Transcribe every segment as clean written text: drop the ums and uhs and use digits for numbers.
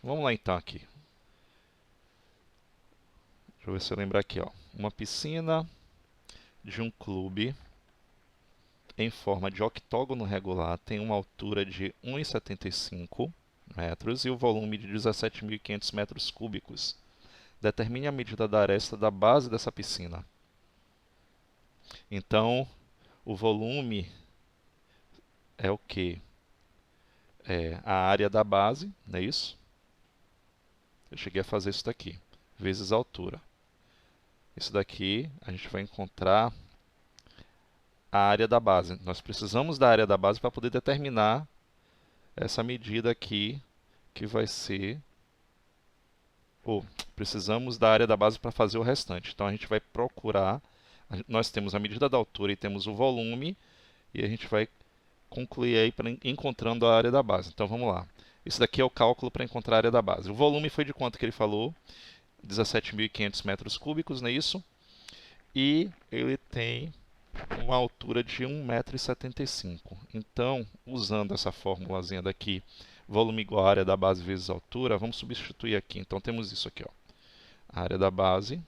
Vamos lá então aqui. Deixa eu ver se eu lembro aqui, ó. Uma piscina de um clube em forma de octógono regular tem uma altura de 1,75 metros e o volume de 17.500 metros cúbicos. Determine a medida da aresta da base dessa piscina. Então, o volume é o que? É a área da base, não é isso? Eu cheguei a fazer isso daqui, vezes a altura. Isso daqui a gente vai encontrar a área da base. Nós precisamos da área da base para poder determinar essa medida aqui, que vai ser... precisamos da área da base para fazer o restante. Então a gente vai procurar... Nós temos a medida da altura e temos o volume, e a gente vai concluir aí encontrando a área da base. Então vamos lá. Isso daqui é o cálculo para encontrar a área da base. O volume foi de quanto que ele falou? 17.500 metros cúbicos, não é isso? E ele tem uma altura de 1,75 m. Então, usando essa formulazinha daqui, volume igual a área da base vezes a altura, vamos substituir aqui. Então temos isso aqui, ó. A área da base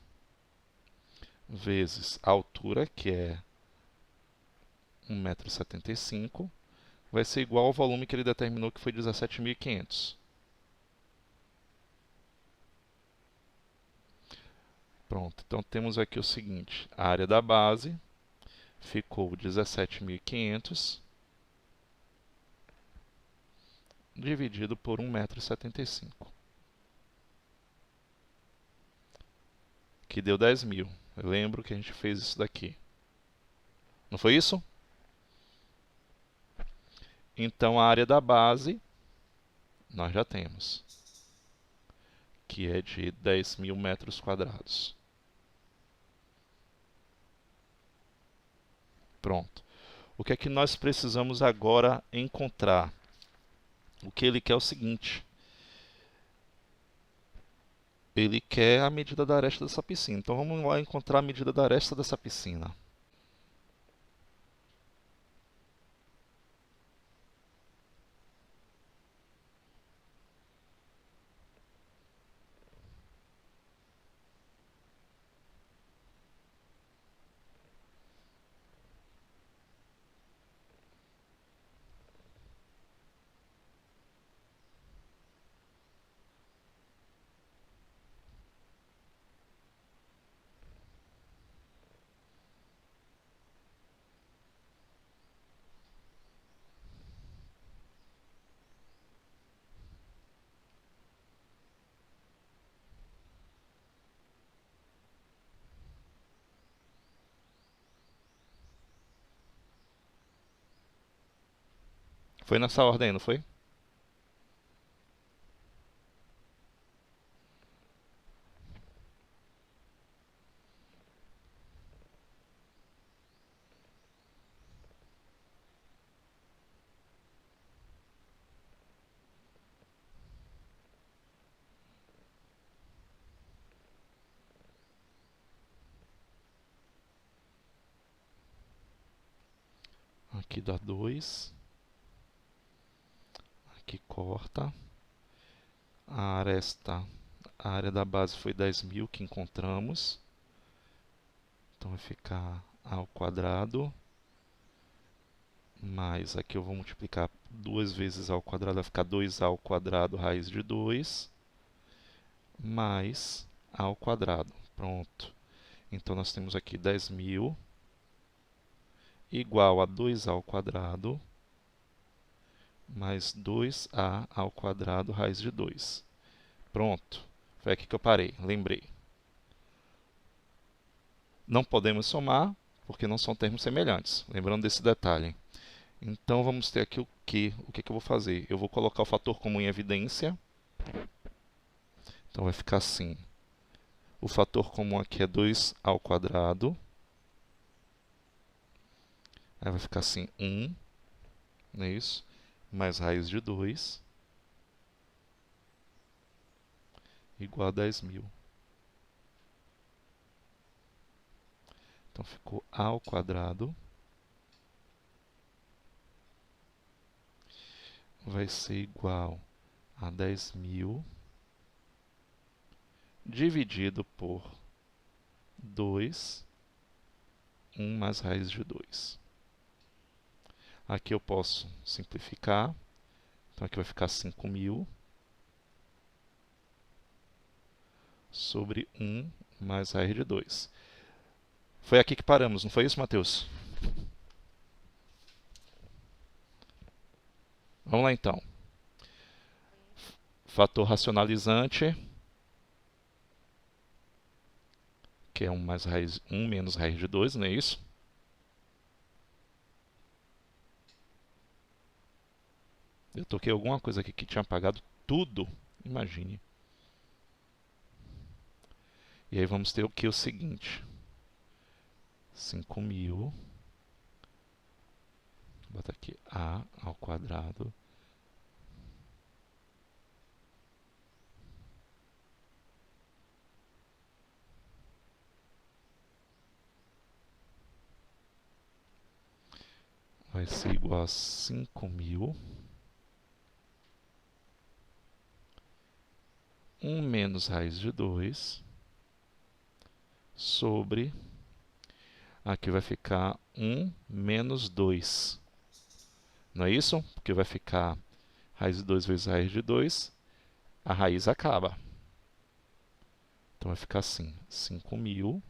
vezes a altura, que é 1,75 m, vai ser igual ao volume que ele determinou, que foi 17.500. Pronto, então temos aqui o seguinte, a área da base ficou 17.500 dividido por 1,75 m, que deu 10.000. Eu lembro que a gente fez isso daqui. Não foi isso? Então a área da base nós já temos, que é de 10.000 metros quadrados. Pronto. O que é que nós precisamos agora encontrar? O que ele quer é o seguinte. Ele quer a medida da aresta dessa piscina. Então vamos lá encontrar a medida da aresta dessa piscina. Foi nessa ordem, não foi? Aqui dá 2. Aqui corta. A aresta, a área da base foi 10.000 que encontramos. Então vai ficar a ao quadrado. Mais aqui eu vou multiplicar 2 vezes a ao quadrado, vai ficar 2a ao quadrado raiz de 2. Mais a ao quadrado. Pronto. Então nós temos aqui 10.000 igual a 2a ao quadrado mais 2a ao quadrado raiz de 2. Pronto. Foi aqui que eu parei, lembrei. Não podemos somar, porque não são termos semelhantes. Lembrando desse detalhe. Então vamos ter aqui o que? O que eu vou fazer? Eu vou colocar o fator comum em evidência. Então vai ficar assim. O fator comum aqui é 2 ao quadrado. Aí vai ficar assim, 1, não é isso? Mais raiz de 2, igual a 10.000. Então ficou a ao quadrado. Vai ser igual a 10.000 dividido por 2, 1 mais raiz de 2. Aqui eu posso simplificar. Então aqui vai ficar 5.000 sobre 1 mais raiz de 2. Foi aqui que paramos, não foi isso, Matheus? Vamos lá então. Fator racionalizante, que é 1 menos raiz de 2, não é isso? Eu toquei alguma coisa aqui que tinha apagado tudo, imagine. E aí vamos ter aqui o seguinte. 5.000, vou botar aqui a ao quadrado, vai ser igual a 5.000, 1 menos raiz de 2, sobre, aqui vai ficar 1 menos 2. Não é isso? Porque vai ficar raiz de 2 vezes raiz de 2, a raiz acaba. Então vai ficar assim, 5.000.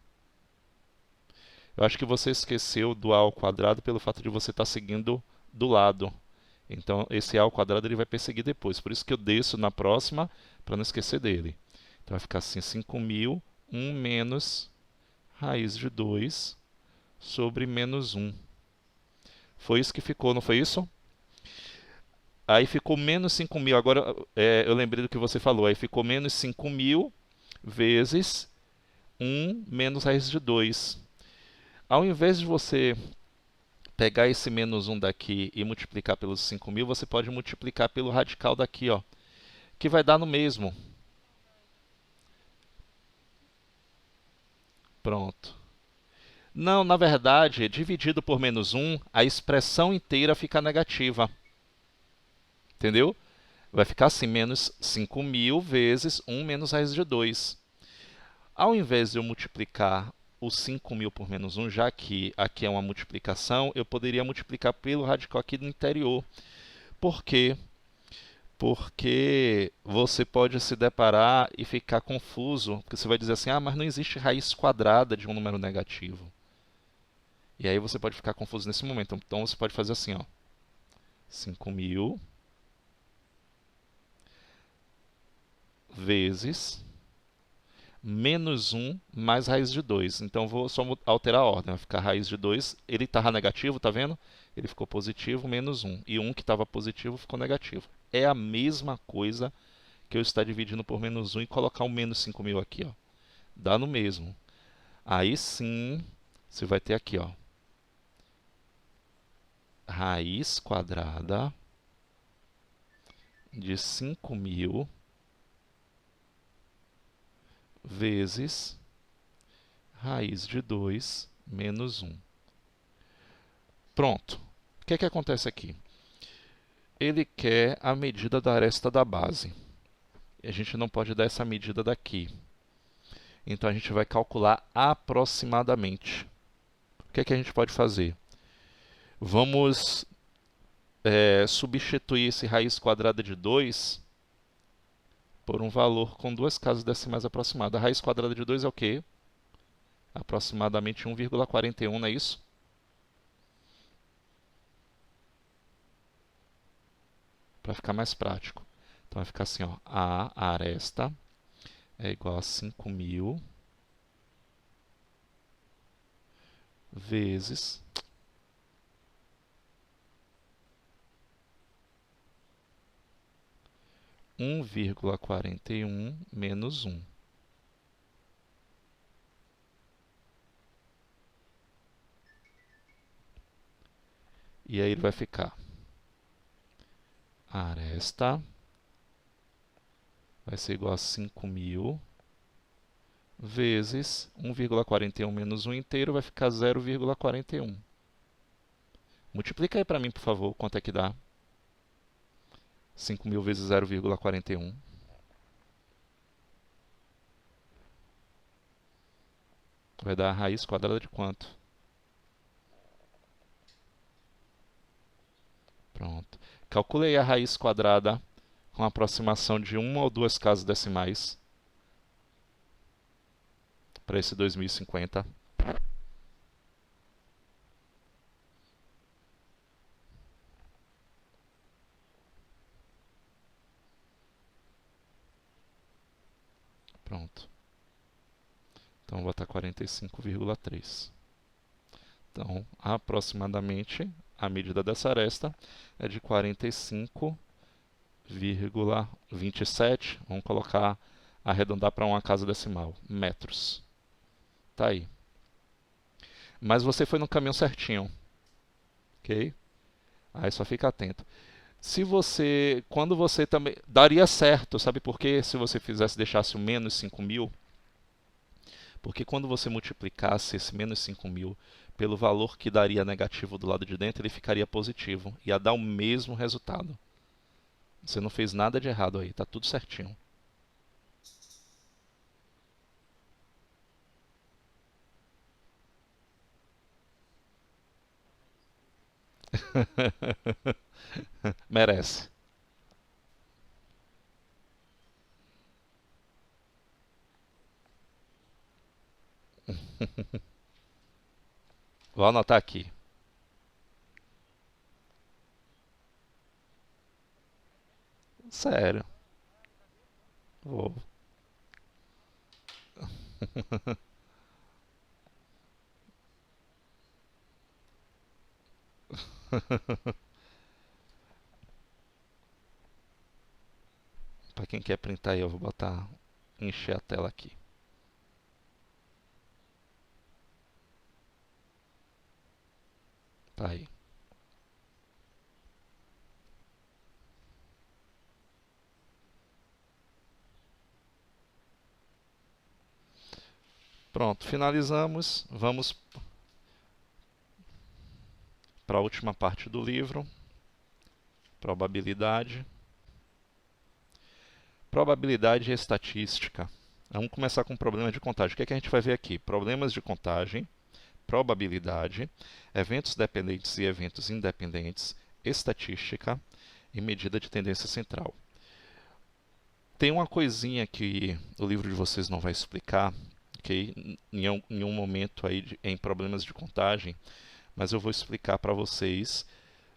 Eu acho que você esqueceu do a ao quadrado pelo fato de você estar seguindo do lado. Então esse a ao quadrado ele vai perseguir depois. Por isso que eu desço na próxima para não esquecer dele. Então vai ficar assim, 5.000, 1 menos raiz de 2 sobre menos 1. Foi isso que ficou, não foi isso? Aí ficou menos 5.000. Agora eu lembrei do que você falou. Aí ficou menos 5.000 vezes 1 menos raiz de 2. Ao invés de você pegar esse menos 1 daqui e multiplicar pelos 5.000, você pode multiplicar pelo radical daqui, ó, que vai dar no mesmo. Pronto. Não, na verdade, dividido por menos 1, a expressão inteira fica negativa. Entendeu? Vai ficar assim, menos 5.000 vezes 1 menos raiz de 2. Ao invés de eu multiplicar os 5.000 por menos 1, já que aqui é uma multiplicação, eu poderia multiplicar pelo radical aqui do interior. Por quê? Porque você pode se deparar e ficar confuso, porque você vai dizer assim, ah, mas não existe raiz quadrada de um número negativo. E aí você pode ficar confuso nesse momento. Então você pode fazer assim, ó, 5.000 vezes menos 1 mais raiz de 2. Então vou só alterar a ordem, vai ficar raiz de 2, ele estava negativo, tá vendo? Ele ficou positivo, menos 1. E 1 que estava positivo ficou negativo. É a mesma coisa que eu estar dividindo por menos 1 e colocar o menos 5.000 aqui, ó. Dá no mesmo. Aí sim, você vai ter aqui, ó, raiz quadrada de 5.000 vezes raiz de 2 menos 1. Pronto. O que é que acontece aqui? Ele quer a medida da aresta da base. E a gente não pode dar essa medida daqui. Então a gente vai calcular aproximadamente. O que é que a gente pode fazer? Vamos substituir esse raiz quadrada de 2 por um valor com duas casas decimais aproximadas. A raiz quadrada de 2 é o quê? Aproximadamente 1,41, não é isso? Para ficar mais prático. Então vai ficar assim, ó, a aresta é igual a 5.000 vezes 1,41 menos 1. E aí ele vai ficar a aresta vai ser igual a 5.000 vezes 1,41 menos 1 inteiro, vai ficar 0,41. Multiplica aí para mim, por favor, quanto é que dá? 5.000 vezes 0,41. Vai dar a raiz quadrada de quanto? Pronto. Calcule aí a raiz quadrada com aproximação de uma ou duas casas decimais para esse 2050. Pronto. Então vou botar 45,3. Então, aproximadamente, a medida dessa aresta é de 45,27. Vamos colocar, arredondar para uma casa decimal, metros. Tá aí. Mas você foi no caminho certinho, ok? Aí só fica atento. Se você, quando você também, daria certo, sabe por quê? Se você fizesse, deixasse o menos 5.000, porque quando você multiplicasse esse menos 5.000 pelo valor que daria negativo do lado de dentro, ele ficaria positivo. Ia dar o mesmo resultado. Você não fez nada de errado aí, tá tudo certinho. Merece. Vou anotar aqui. Sério. Vou. Para quem quer printar aí, eu vou botar, encher a tela aqui. Tá aí. Pronto, finalizamos. Vamos para a última parte do livro. Probabilidade. Probabilidade e estatística. Vamos começar com problemas de contagem. O que é que a gente vai ver aqui? Problemas de contagem, probabilidade, eventos dependentes e eventos independentes, estatística e medida de tendência central. Tem uma coisinha que o livro de vocês não vai explicar, ok? Em um momento aí em problemas de contagem, mas eu vou explicar para vocês,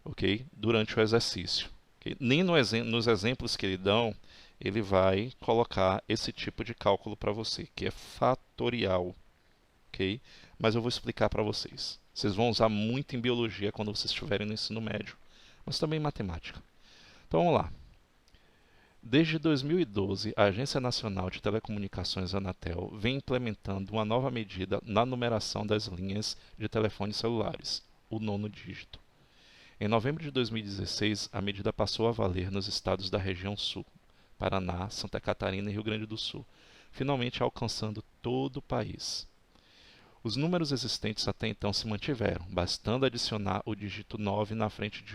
ok? Durante o exercício. Ok? Nem nos exemplos que ele dão, ele vai colocar esse tipo de cálculo para você, que é fatorial, ok? Mas eu vou explicar para vocês. Vocês vão usar muito em biologia quando vocês estiverem no ensino médio, mas também em matemática. Então vamos lá. Desde 2012, a Agência Nacional de Telecomunicações, Anatel, vem implementando uma nova medida na numeração das linhas de telefones celulares, o nono dígito. Em novembro de 2016, a medida passou a valer nos estados da região sul, Paraná, Santa Catarina e Rio Grande do Sul, finalmente alcançando todo o país. Os números existentes até então se mantiveram, bastando adicionar o dígito 9 na frente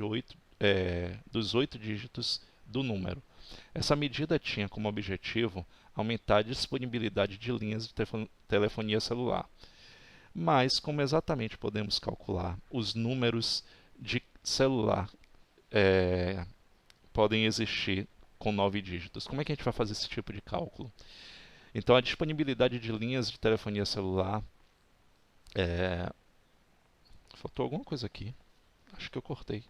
dos 8 dígitos do número. Essa medida tinha como objetivo aumentar a disponibilidade de linhas de telefonia celular. Mas como exatamente podemos calcular os números de celular podem existir com 9 dígitos? Como é que a gente vai fazer esse tipo de cálculo? Então a disponibilidade de linhas de telefonia celular faltou alguma coisa aqui. Acho que eu cortei.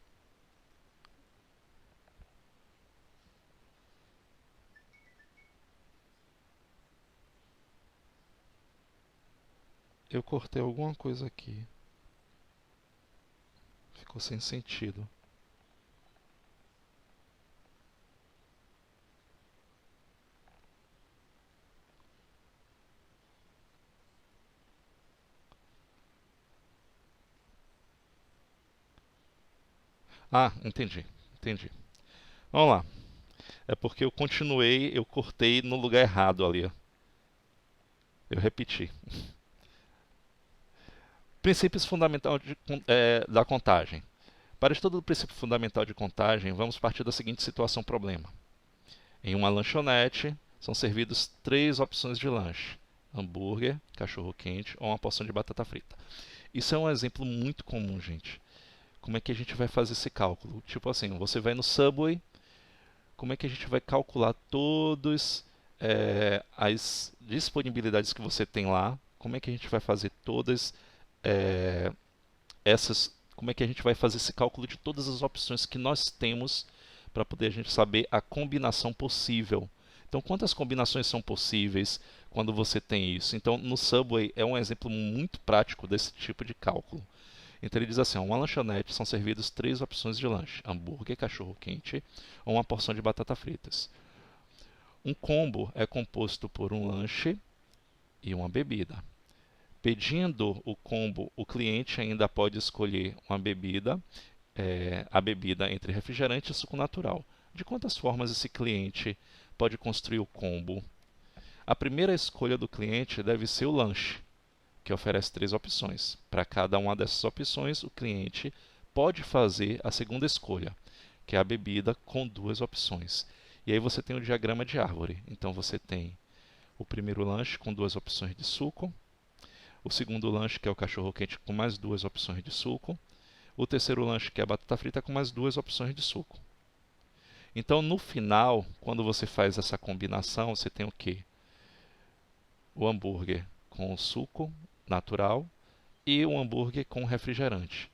Eu cortei alguma coisa aqui. Ficou sem sentido. Ah, entendi. Entendi. Vamos lá. É porque eu cortei no lugar errado ali. Ó. Eu repeti. Princípios fundamentais da contagem. Para estudo do princípio fundamental de contagem, vamos partir da seguinte situação-problema. Em uma lanchonete, são servidos 3 opções de lanche. hambúrguer, cachorro-quente ou uma porção de batata frita. Isso é um exemplo muito comum, gente. Como é que a gente vai fazer esse cálculo? Tipo assim, você vai no Subway, como é que a gente vai calcular todas as disponibilidades que você tem lá? Como é que a gente vai fazer todas é, essas? Como é que a gente vai fazer esse cálculo de todas as opções que nós temos para poder a gente saber a combinação possível? Então, quantas combinações são possíveis quando você tem isso? Então, no Subway é um exemplo muito prático desse tipo de cálculo. Então ele diz assim, uma lanchonete são servidas 3 opções de lanche, hambúrguer, cachorro-quente ou uma porção de batata fritas. Um combo é composto por um lanche e uma bebida. Pedindo o combo, o cliente ainda pode escolher uma bebida, a bebida entre refrigerante e suco natural. De quantas formas esse cliente pode construir o combo? A primeira escolha do cliente deve ser o lanche, que oferece 3 opções. Para cada uma dessas opções, o cliente pode fazer a segunda escolha, que é a bebida com 2 opções. E aí você tem o diagrama de árvore. Então você tem o primeiro lanche com 2 opções de suco, o segundo lanche que é o cachorro-quente com mais 2 opções de suco, o terceiro lanche que é a batata frita com mais 2 opções de suco. Então no final, quando você faz essa combinação, você tem o quê? O hambúrguer com o suco natural e o hambúrguer com refrigerante.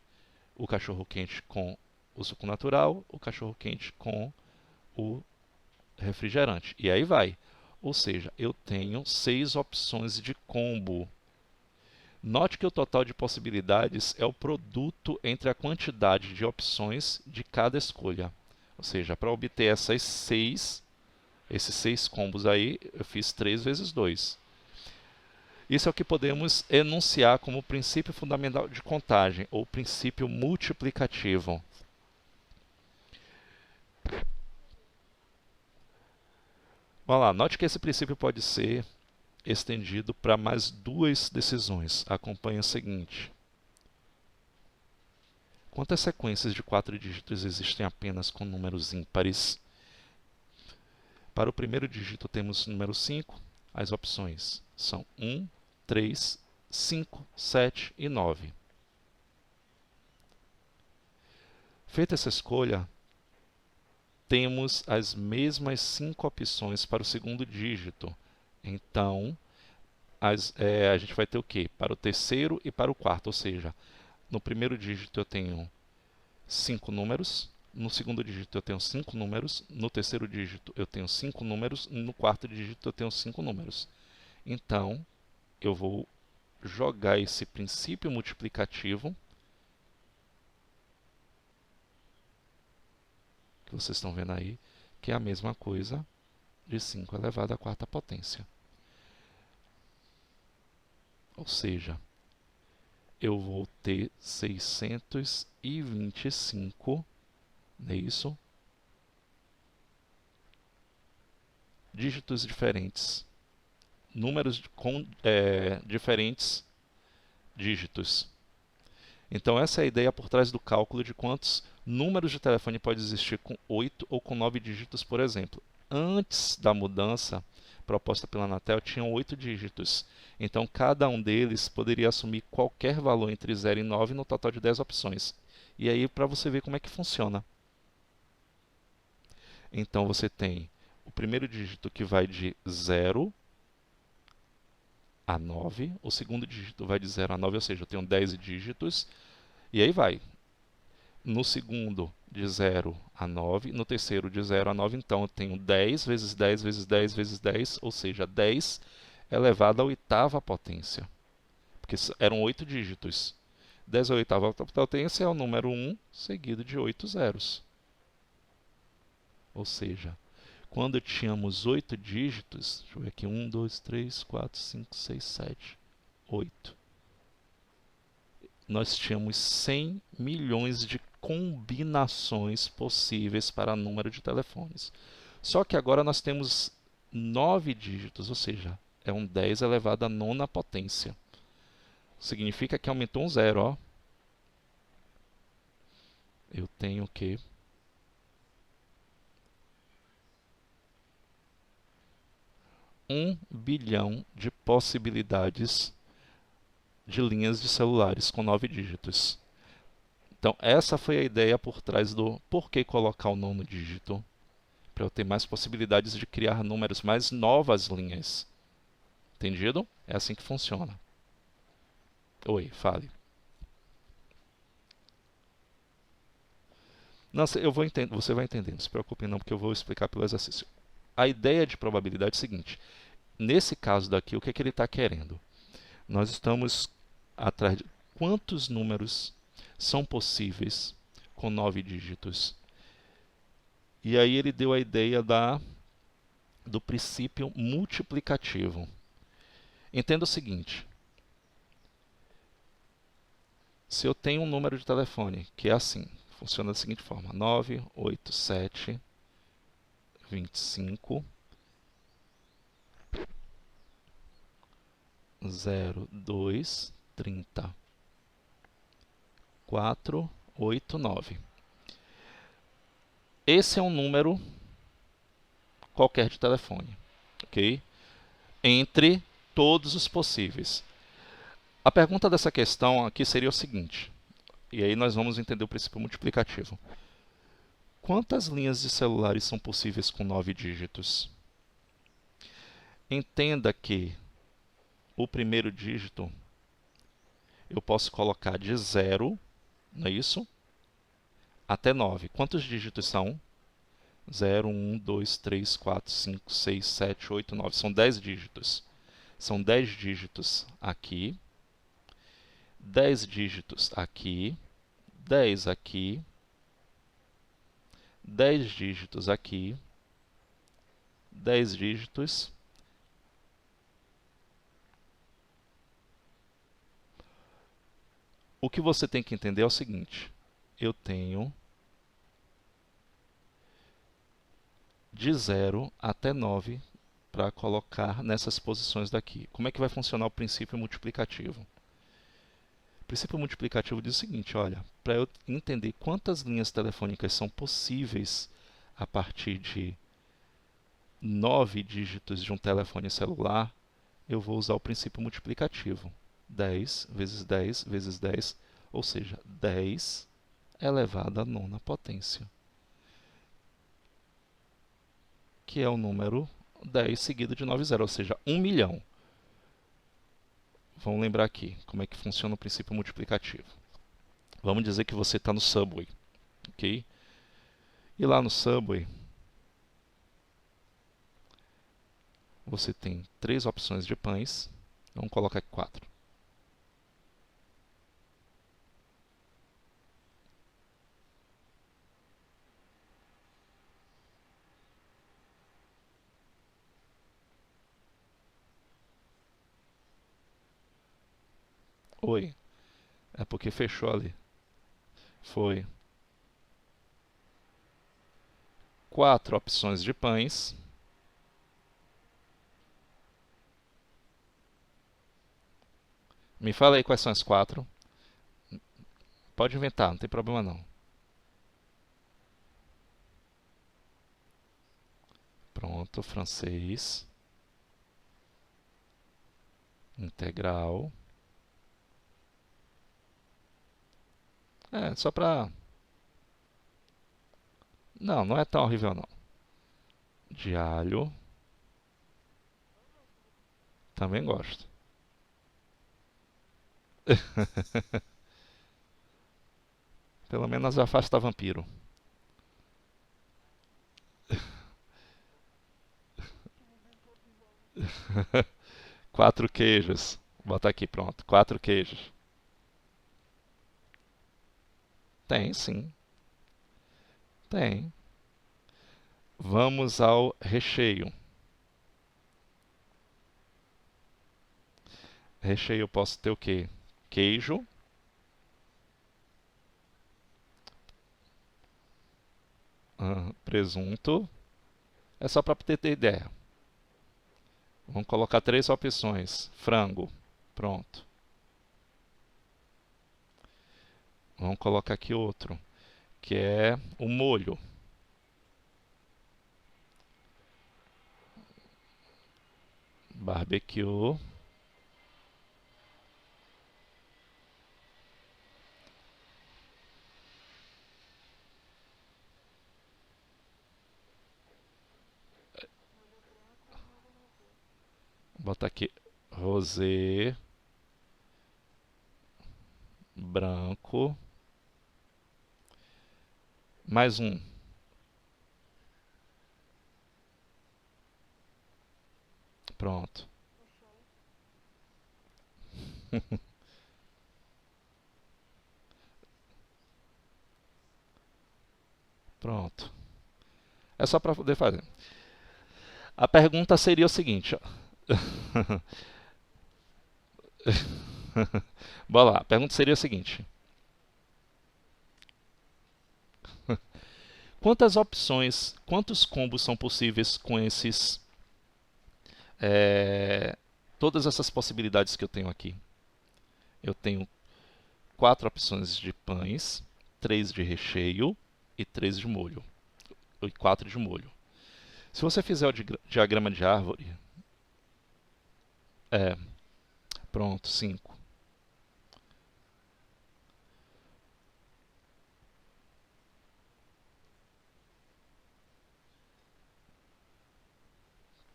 O cachorro-quente com o suco natural, o cachorro-quente com o refrigerante. E aí vai. Ou seja, eu tenho 6 opções de combo. Note que o total de possibilidades é o produto entre a quantidade de opções de cada escolha. Ou seja, para obter esses 6 combos aí, eu fiz 3 vezes 2. Isso é o que podemos enunciar como princípio fundamental de contagem, ou princípio multiplicativo. Vamos lá, note que esse princípio pode ser estendido para mais 2 decisões. Acompanhe o seguinte. Quantas sequências de 4 dígitos existem apenas com números ímpares? Para o primeiro dígito temos o número 5. As opções são 1, 3, 5, 7 e 9. Feita essa escolha, temos as mesmas 5 opções para o segundo dígito. Então, a gente vai ter o quê? Para o terceiro e para o quarto, ou seja, no primeiro dígito eu tenho 5 números, no segundo dígito eu tenho 5 números, no terceiro dígito eu tenho 5 números, no quarto dígito eu tenho 5 números. Então, eu vou jogar esse princípio multiplicativo, que vocês estão vendo aí, que é a mesma coisa de 5 elevado à quarta potência. Ou seja, eu vou ter 625, não é isso? Dígitos diferentes, números com diferentes dígitos. Então essa é a ideia por trás do cálculo de quantos números de telefone pode existir com 8 ou com 9 dígitos, por exemplo. Antes da mudança proposta pela Anatel, tinham 8 dígitos. Então cada um deles poderia assumir qualquer valor entre 0 e 9 no total de 10 opções. E aí para você ver como é que funciona. Então você tem o primeiro dígito que vai de 0 a 9, o segundo dígito vai de 0 a 9, ou seja, eu tenho 10 dígitos, e aí vai. No segundo, de 0 a 9, no terceiro, de 0 a 9, então eu tenho 10 vezes 10 vezes 10 vezes 10, ou seja, 10 elevado à oitava potência, porque eram 8 dígitos. 10 à oitava potência é o número 1 seguido de 8 zeros. Ou seja, quando tínhamos 8 dígitos, deixa eu ver aqui, 1, 2, 3, 4, 5, 6, 7, 8. Nós tínhamos 100 milhões de combinações possíveis para número de telefones. Só que agora nós temos 9 dígitos, ou seja, é um 10 elevado à nona potência. Significa que aumentou um zero, ó. Eu tenho que 1 bilhão de possibilidades de linhas de celulares com 9 dígitos. Então, essa foi a ideia por trás do por que colocar o nono dígito, para eu ter mais possibilidades de criar números, mais novas linhas. Entendido? É assim que funciona. Oi, fale. Não, eu vou entender, você vai entender, não se preocupe não, porque eu vou explicar pelo exercício. A ideia de probabilidade é a seguinte: nesse caso daqui, o que é que ele está querendo? Nós estamos atrás de quantos números são possíveis com 9 dígitos. E aí ele deu a ideia do princípio multiplicativo. Entenda o seguinte: se eu tenho um número de telefone que é assim, funciona da seguinte forma: 987 25 02 30 489. Esse é um número qualquer de telefone, ok? Entre todos os possíveis. A pergunta dessa questão aqui seria o seguinte, e aí nós vamos entender o princípio multiplicativo. Quantas linhas de celulares são possíveis com 9 dígitos? Entenda que o primeiro dígito eu posso colocar de 0, não é isso? Até 9. Quantos dígitos são? 0, 1, 2, 3, 4, 5, 6, 7, 8, 9. São 10 dígitos. São 10 dígitos aqui, 10 dígitos aqui, 10 aqui, 10 dígitos aqui, 10 dígitos. O que você tem que entender é o seguinte: eu tenho de 0 até 9 para colocar nessas posições daqui. Como é que vai funcionar o princípio multiplicativo? O princípio multiplicativo diz o seguinte, olha, para eu entender quantas linhas telefônicas são possíveis a partir de 9 dígitos de um telefone celular, eu vou usar o princípio multiplicativo. 10 vezes 10 vezes 10, ou seja, 10 elevado à nona potência, que é o número 10 seguido de 9 zeros, ou seja, 1 milhão. Vamos lembrar aqui como é que funciona o princípio multiplicativo. Vamos dizer que você está no Subway, ok? E lá no Subway, você tem 3 opções de pães. Vamos colocar aqui 4. Oi, é porque fechou ali. Foi 4 opções de pães. Me fala aí quais são as 4. Pode inventar, não tem problema não. Pronto, francês. Integral. É, só pra... Não, não é tão horrível não. De alho. Também gosto. Pelo menos afasta vampiro. 4 queijos. Vou botar aqui, pronto. 4 queijos. Tem, sim. Tem. Vamos ao recheio. Recheio eu posso ter o quê? Queijo. Presunto. É só para ter ideia. Vamos colocar 3 opções. Frango. Pronto. Vamos colocar aqui outro, que é o molho. barbecue, vou botar aqui rosé, branco, mais um, pronto, pronto. É só para poder fazer. A pergunta seria o seguinte, ó. Bora lá, a pergunta seria o seguinte: quantas opções, quantos combos são possíveis com esses, é, todas essas possibilidades que eu tenho aqui? Eu tenho 4 opções de pães, 3 de recheio e 3 de molho, e 4 de molho. Se você fizer o diagrama de árvore, é, pronto, 5.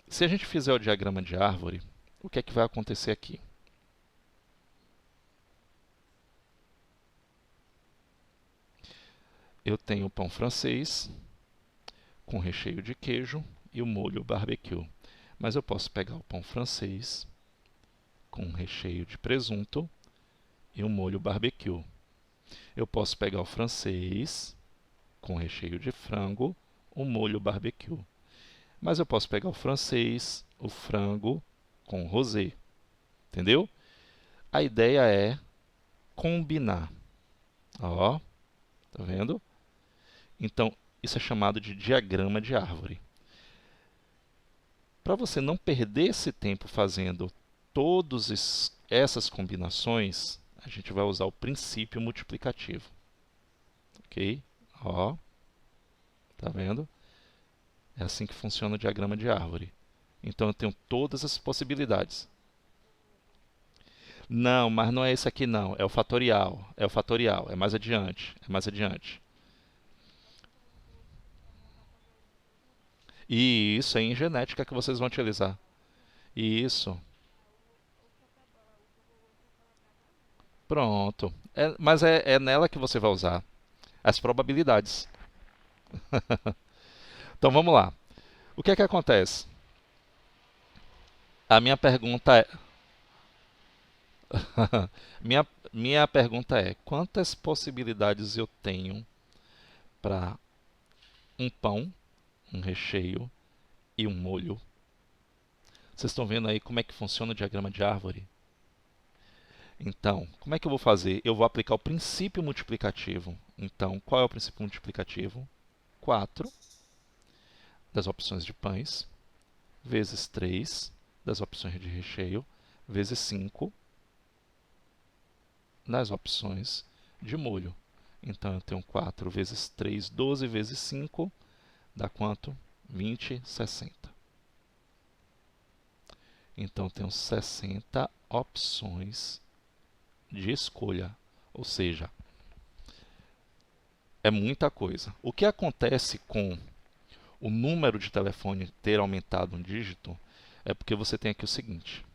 Se a gente fizer o diagrama de árvore, o que é que vai acontecer aqui? Eu tenho o pão francês com recheio de queijo e o molho barbecue. Mas eu posso pegar o pão francês com recheio de presunto e um molho barbecue. Eu posso pegar o francês com recheio de frango, um molho barbecue. Mas eu posso pegar o francês, o frango com rosé. Entendeu? A ideia é combinar. Ó, tá vendo? Então, isso é chamado de diagrama de árvore. Para você não perder esse tempo fazendo todas essas combinações, a gente vai usar o princípio multiplicativo. Ok? Ó, tá vendo? É assim que funciona o diagrama de árvore. Então eu tenho todas as possibilidades. Não, mas não é esse aqui não. É o fatorial. É o fatorial. É mais adiante. É mais adiante. E isso é em genética que vocês vão utilizar. Isso. Pronto. Mas é nela que você vai usar as probabilidades. Então vamos lá. O que é que acontece? A minha pergunta é. minha pergunta é: quantas possibilidades eu tenho para um pão, um recheio e um molho? Vocês estão vendo aí como é que funciona o diagrama de árvore? Então, como é que eu vou fazer? Eu vou aplicar o princípio multiplicativo. Então, qual é o princípio multiplicativo? 4 das opções de pães, vezes 3 das opções de recheio, vezes 5 nas opções de molho. Então, eu tenho 4 vezes 3, 12 vezes 5, dá quanto? 20, 60. Então, eu tenho 60 opções de escolha. Ou seja, é muita coisa. O que acontece com o número de telefone ter aumentado um dígito é porque você tem aqui o seguinte.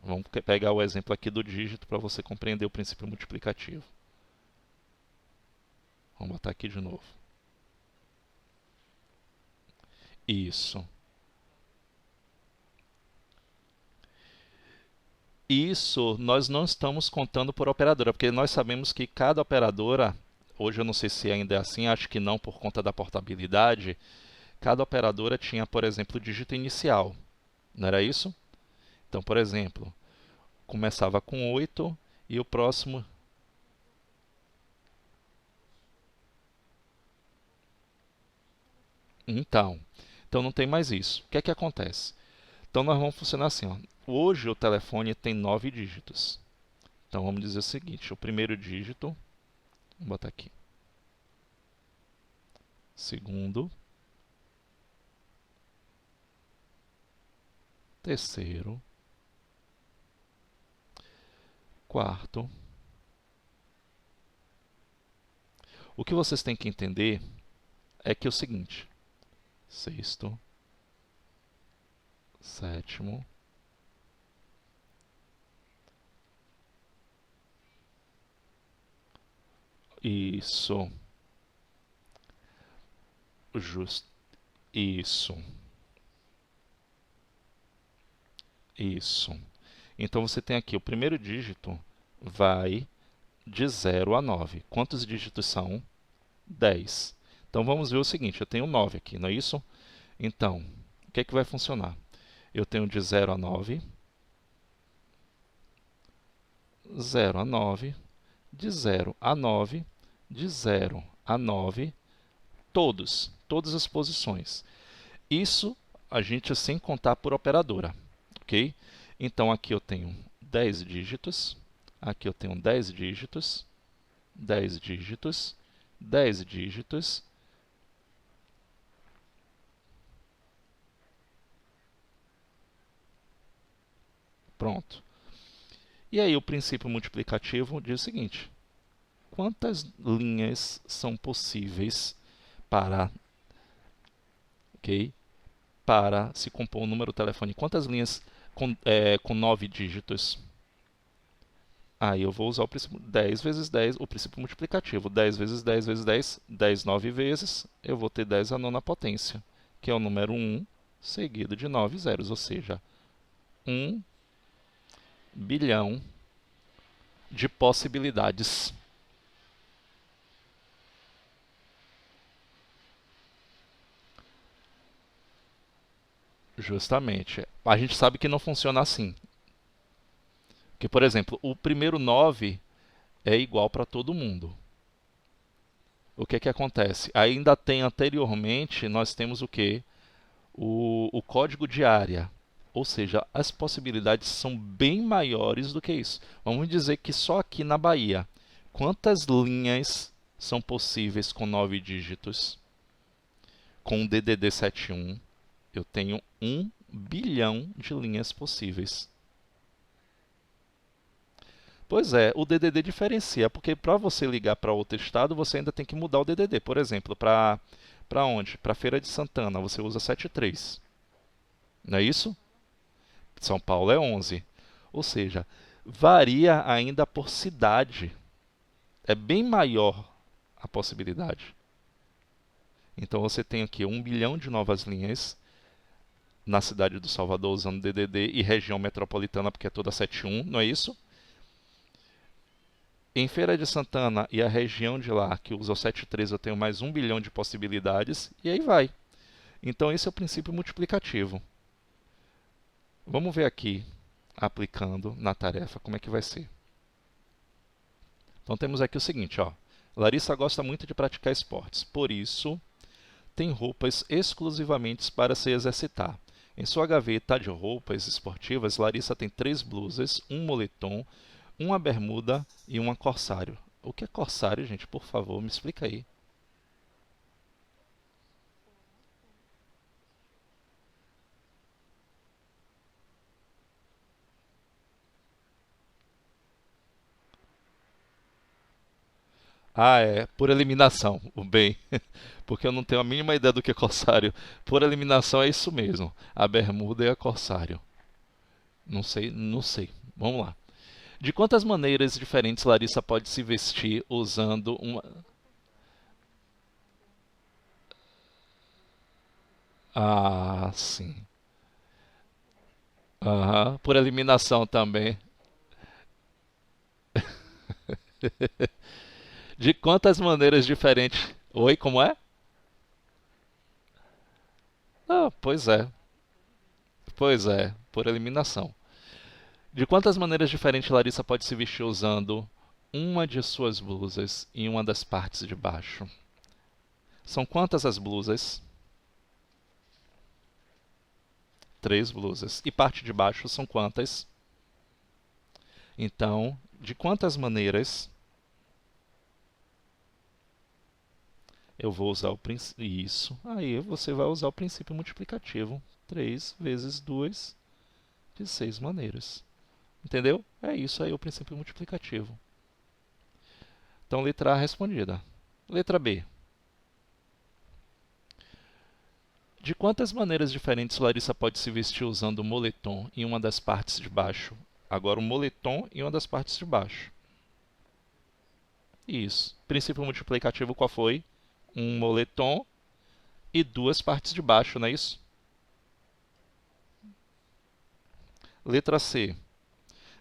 Vamos pegar o exemplo aqui do dígito para você compreender o princípio multiplicativo. Vamos botar aqui de novo. Isso. Isso nós não estamos contando por operadora, porque nós sabemos que cada operadora, hoje eu não sei se ainda é assim, acho que não por conta da portabilidade, cada operadora tinha, por exemplo, o dígito inicial. Não era isso? Então, por exemplo, começava com 8 e o próximo. Então não tem mais isso. O que é que acontece? Então nós vamos funcionar assim, ó. Hoje o telefone tem 9 dígitos. Então vamos dizer o seguinte: o primeiro dígito, vou botar aqui. Segundo, terceiro, quarto. O que vocês têm que entender é que é o seguinte: sexto, sétimo, isso, justo, isso, isso. Então você tem aqui o primeiro dígito vai de 0 a 9. Quantos dígitos são? 10. Então vamos ver o seguinte, eu tenho 9 aqui, não é isso? Então, o que é que vai funcionar? Eu tenho de 0 a 9, 0 a 9, de 0 a 9, de 0 a 9, todas as posições. Isso a gente sem contar por operadora, ok? Então aqui eu tenho 10 dígitos, aqui eu tenho 10 dígitos, 10 dígitos, 10 dígitos. Pronto. E aí o princípio multiplicativo diz o seguinte: quantas linhas são possíveis para, ok, para se compor um número telefônico? Quantas linhas com 9 dígitos? Aí eu vou usar o princípio 10 vezes 10, o princípio multiplicativo. 10 vezes 10 vezes 10, 10 9 vezes, eu vou ter 10 à nona potência, que é o número 1 seguido de 9 zeros, ou seja, 1 bilhão de possibilidades. Justamente. A gente sabe que não funciona assim. Porque, por exemplo, o primeiro 9 é igual para todo mundo. O que é que acontece? Ainda tem anteriormente, nós temos o quê? O código de área. Ou seja, as possibilidades são bem maiores do que isso. Vamos dizer que só aqui na Bahia, quantas linhas são possíveis com 9 dígitos? Com o DDD 71, eu tenho 1 bilhão de linhas possíveis. Pois é, o DDD diferencia, porque para você ligar para outro estado, você ainda tem que mudar o DDD. Por exemplo, para onde? Para Feira de Santana, você usa 73. Não é isso? São Paulo é 11. Ou seja, varia ainda por cidade. É bem maior a possibilidade. Então você tem aqui 1 bilhão de novas linhas na cidade do Salvador usando DDD e região metropolitana, porque é toda 71, não é isso? Em Feira de Santana e a região de lá, que usa o 73, eu tenho mais 1 bilhão de possibilidades, e aí vai. Então esse é o princípio multiplicativo. Vamos ver aqui, aplicando na tarefa, como é que vai ser. Então temos aqui o seguinte, ó. Larissa gosta muito de praticar esportes, por isso tem roupas exclusivamente para se exercitar. Em sua gaveta de roupas esportivas, Larissa tem 3 blusas, um moletom, uma bermuda e uma corsário. O que é corsário, gente? Por favor, me explica aí. Ah, é, por eliminação, o bem. Porque eu não tenho a mínima ideia do que é corsário. Por eliminação é isso mesmo. A bermuda e a corsário. Não sei, não sei. Vamos lá. De quantas maneiras diferentes Larissa pode se vestir usando uma. Ah, sim. Aham. Por eliminação também. De quantas maneiras diferentes. Oi, como é? Ah, pois é. Pois é, por eliminação. De quantas maneiras diferentes Larissa pode se vestir usando uma de suas blusas em uma das partes de baixo? São quantas as blusas? 3 blusas. E parte de baixo são quantas? Então, de quantas maneiras eu vou usar o princípio? Isso. Aí você vai usar o princípio multiplicativo. 3 vezes 2. de 6 maneiras. Entendeu? É isso aí o princípio multiplicativo. Então, letra A respondida. Letra B. De quantas maneiras diferentes Larissa pode se vestir usando o moletom em uma das partes de baixo? Agora o moletom em uma das partes de baixo. Isso. Princípio multiplicativo qual foi? Um moletom e duas partes de baixo, não é isso? Letra C.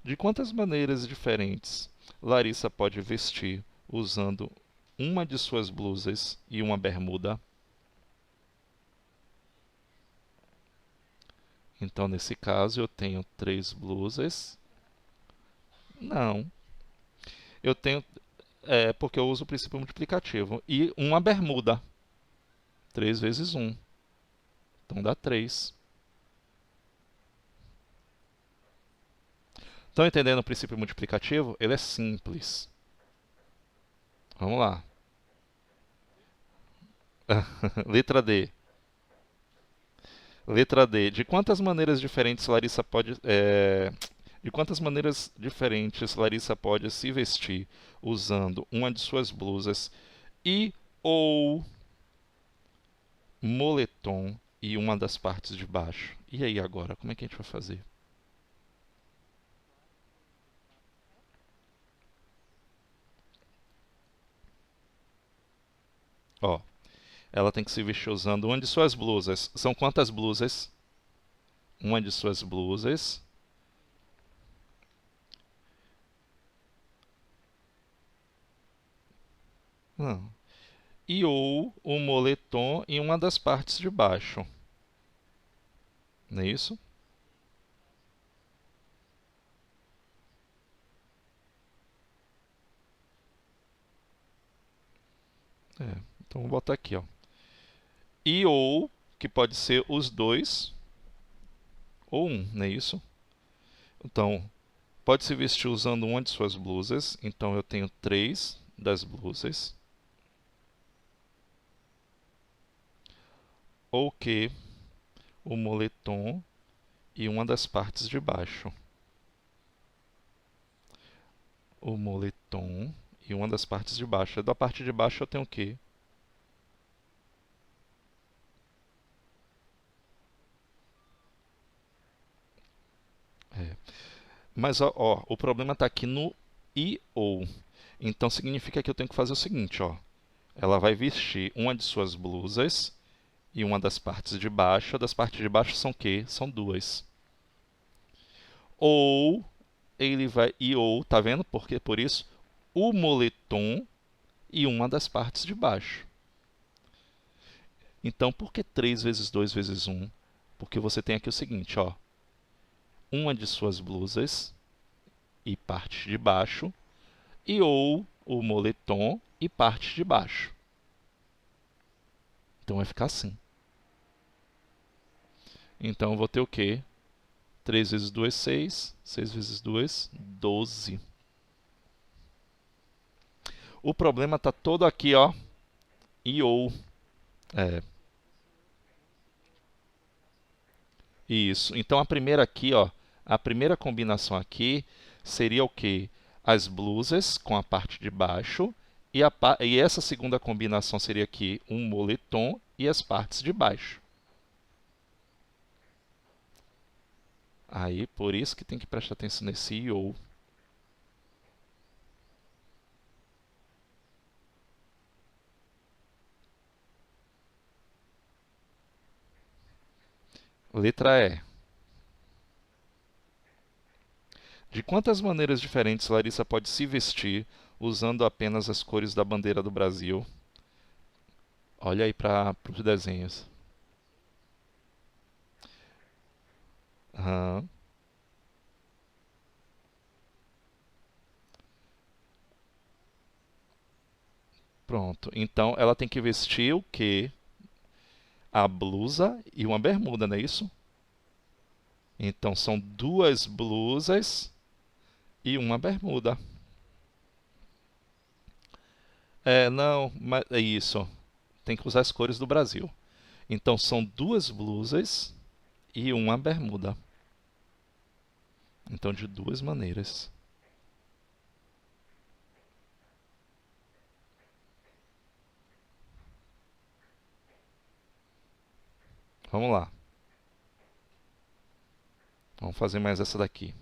De quantas maneiras diferentes Larissa pode vestir usando uma de suas blusas e uma bermuda? Então, nesse caso, eu tenho 3 blusas. Não. Eu tenho... porque eu uso o princípio multiplicativo. E uma bermuda. 3 vezes 1. Então, dá 3. Estão entendendo o princípio multiplicativo? Ele é simples. Vamos lá. Letra D. Letra D. De quantas maneiras diferentes Larissa pode... De quantas maneiras diferentes Larissa pode se vestir usando uma de suas blusas e ou moletom e uma das partes de baixo? E aí agora, como é que a gente vai fazer? Ó, ela tem que se vestir usando uma de suas blusas. São quantas blusas? Uma de suas blusas. Não. E ou o moletom em uma das partes de baixo. Não é isso? Então vou botar aqui, ó. E ou, que pode ser os dois, ou um, não é isso? Então, pode se vestir usando uma de suas blusas. Então, eu tenho 3 das blusas. Ou que o moletom e uma das partes de baixo. O moletom e uma das partes de baixo. Da parte de baixo eu tenho o quê? Mas, ó, o problema está aqui no e ou. Então, significa que eu tenho que fazer o seguinte, ó. Ela vai vestir uma de suas blusas e uma das partes de baixo. Das partes de baixo são o quê? São duas. Ou ele vai e ou, tá vendo? Porque por isso o moletom e uma das partes de baixo. Então, por que 3 vezes 2 vezes 1? Porque você tem aqui o seguinte, ó. Uma de suas blusas e parte de baixo e ou o moletom e parte de baixo. Então vai ficar assim. Então eu vou ter o quê? 3 vezes 2, 6. 6 vezes 2, 12. O problema está todo aqui, ó. E ou. É. Isso. Então a primeira aqui, ó. A primeira combinação aqui seria o quê? As blusas com a parte de baixo. E essa segunda combinação seria aqui um moletom e as partes de baixo. Aí, por isso que tem que prestar atenção nesse e ou. Letra E. De quantas maneiras diferentes Larissa pode se vestir usando apenas as cores da bandeira do Brasil? Olha aí para os desenhos. Aham. Pronto. Então ela tem que vestir o quê? A blusa e uma bermuda, não é isso? Então são duas blusas e uma bermuda. Não, mas é isso. Tem que usar as cores do Brasil. Então são duas blusas e uma bermuda. Então, de duas maneiras. Vamos lá. Vamos fazer mais essa daqui.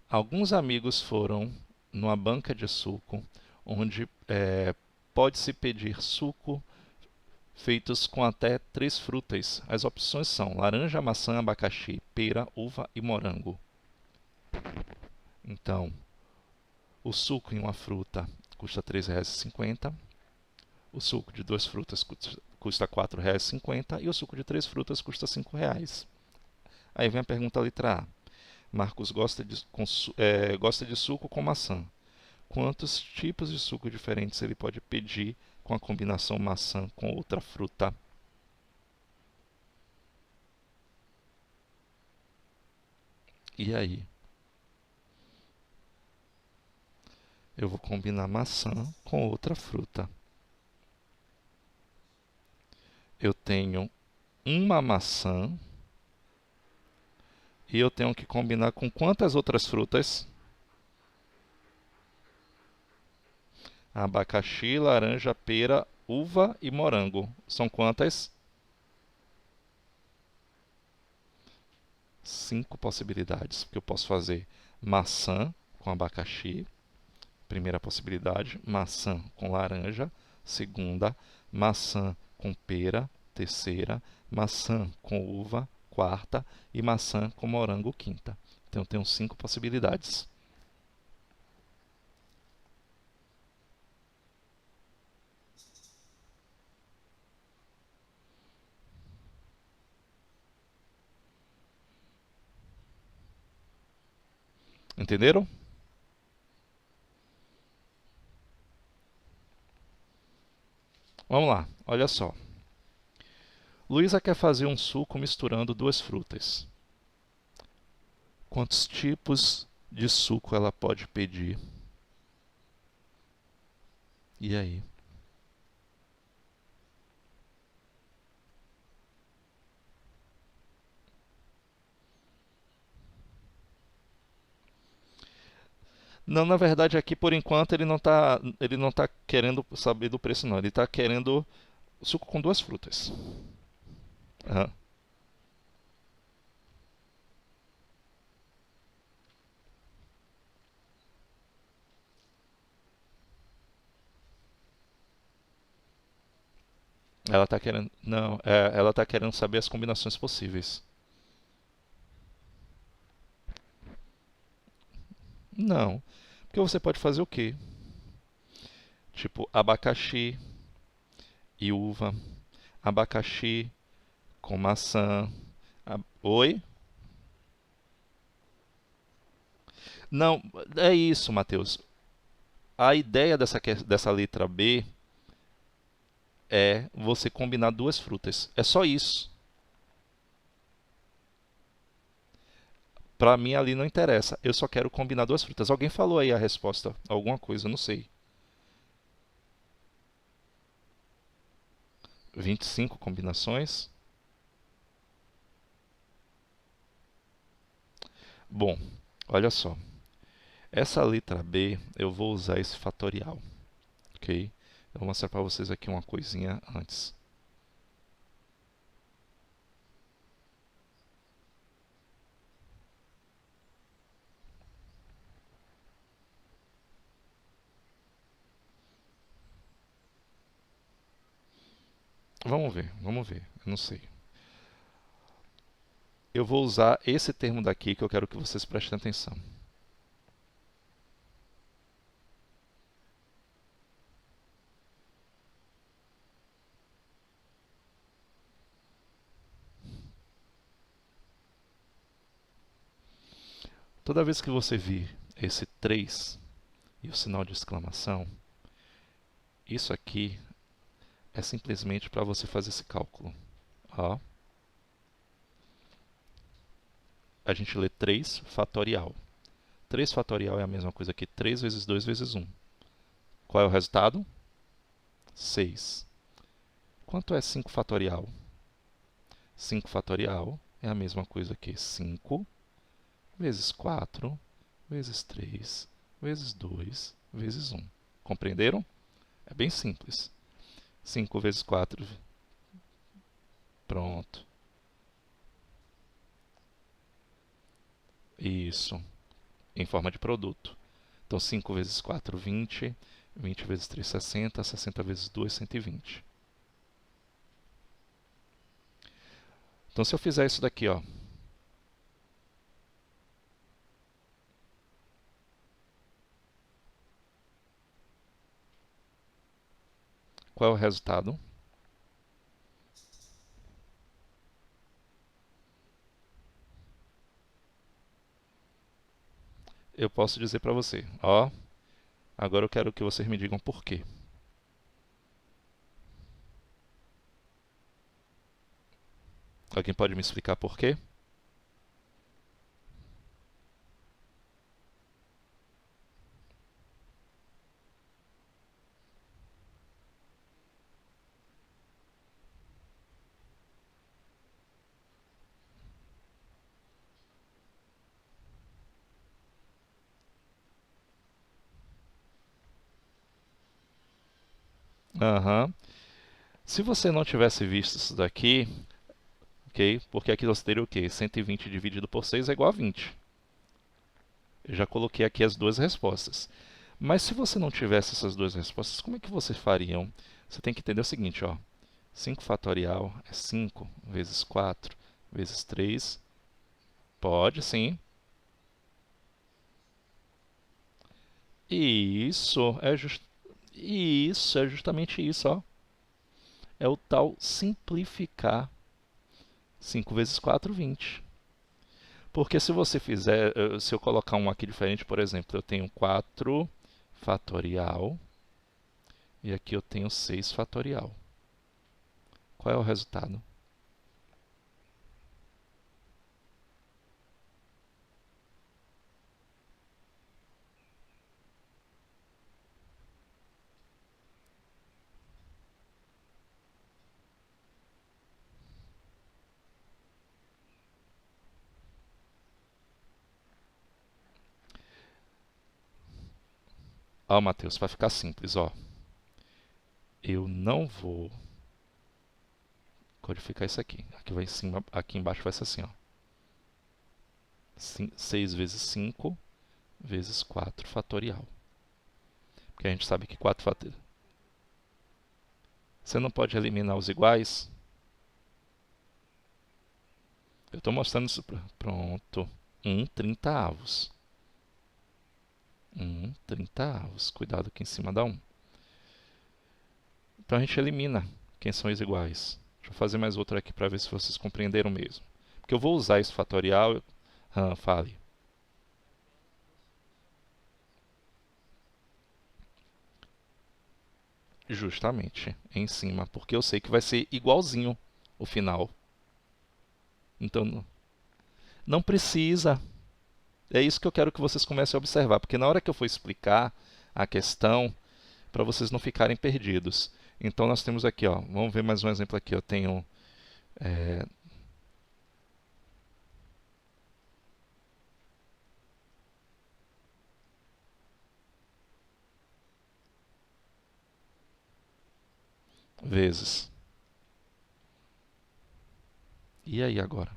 Alguns amigos foram numa banca de suco, onde pode-se pedir suco feitos com até 3 frutas. As opções são laranja, maçã, abacaxi, pera, uva e morango. Então, o suco em uma fruta custa R$ 3,50. O suco de 2 frutas custa R$ 4,50 e o suco de 3 frutas custa R$ 5,00. Aí vem a pergunta letra A. Marcos gosta de suco com maçã. Quantos tipos de suco diferentes ele pode pedir com a combinação maçã com outra fruta? E aí? Eu vou combinar maçã com outra fruta. Eu tenho uma maçã e eu tenho que combinar com quantas outras frutas? Abacaxi, laranja, pera, uva e morango. São quantas? 5 possibilidades. Porque eu posso fazer maçã com abacaxi, primeira possibilidade. Maçã com laranja, segunda. Maçã com pera, terceira. Maçã com uva, quarta. E maçã com morango, quinta. Então eu tenho 5 possibilidades. Entenderam? Vamos lá, olha só. Luísa quer fazer um suco misturando 2 frutas. Quantos tipos de suco ela pode pedir? E aí? Não, na verdade aqui por enquanto ele não tá querendo saber do preço não, ele está querendo suco com 2 frutas. Ah, ela está querendo, não, ela tá querendo saber as combinações possíveis. Não, porque você pode fazer o quê? Tipo abacaxi e uva, abacaxi com maçã. Oi? Não, é isso, Matheus. A ideia dessa letra B é você combinar 2 frutas. É só isso. Pra mim ali não interessa. Eu só quero combinar 2 frutas. Alguém falou aí a resposta? Alguma coisa, eu não sei. 25 combinações? Bom, olha só. Essa letra B, eu vou usar esse fatorial, ok? Eu vou mostrar para vocês aqui uma coisinha antes. Vamos ver. Eu não sei. Eu vou usar esse termo daqui que eu quero que vocês prestem atenção. Toda vez que você vir esse 3 e o sinal de exclamação, isso aqui é simplesmente para você fazer esse cálculo. Ó, a gente lê 3 fatorial. 3 fatorial é a mesma coisa que 3 vezes 2 vezes 1. Qual é o resultado? 6. Quanto é 5 fatorial? 5 fatorial é a mesma coisa que 5 vezes 4 vezes 3 vezes 2 vezes 1. Compreenderam? É bem simples. 5 vezes 4, pronto. Isso, em forma de produto. Então, 5 vezes 4, 20. 20 vezes 3, 60. 60 vezes 2, 120. Então, se eu fizer isso daqui, ó, qual é o resultado? Eu posso dizer para você, ó, agora eu quero que vocês me digam por quê. Alguém pode me explicar por quê? Aham. Se você não tivesse visto isso daqui, ok? Porque aqui você teria o quê? 120 dividido por 6 é igual a 20. Eu já coloquei aqui as duas respostas. Mas se você não tivesse essas duas respostas, como é que vocês fariam? Você tem que entender o seguinte, ó. 5 fatorial é 5 vezes 4 vezes 3. Pode, sim. Isso é justamente isso, ó. É o tal simplificar. 5 vezes 4, 20. Porque se você fizer, se eu colocar um aqui diferente, por exemplo, eu tenho 4 fatorial e aqui eu tenho 6 fatorial. Qual é o resultado? Ó, Matheus, para ficar simples, ó. Eu não vou codificar isso aqui. Aqui vai em cima, aqui embaixo vai ser assim, ó. 6 vezes 5 vezes 4 fatorial. Porque a gente sabe que 4 fatorial. Você não pode eliminar os iguais? Eu estou mostrando isso. Pronto. 1/30 avos. 1/30 avos. Cuidado aqui em cima dá 1. Então a gente elimina quem são os iguais. Deixa eu fazer mais outra aqui para ver se vocês compreenderam mesmo. Porque eu vou usar esse fatorial. Fale. Justamente em cima. Porque eu sei que vai ser igualzinho o final. Então não precisa. É isso que eu quero que vocês comecem a observar. Porque na hora que eu for explicar a questão, para vocês não ficarem perdidos. Então nós temos aqui, ó, vamos ver mais um exemplo aqui. Eu tenho vezes. E aí agora?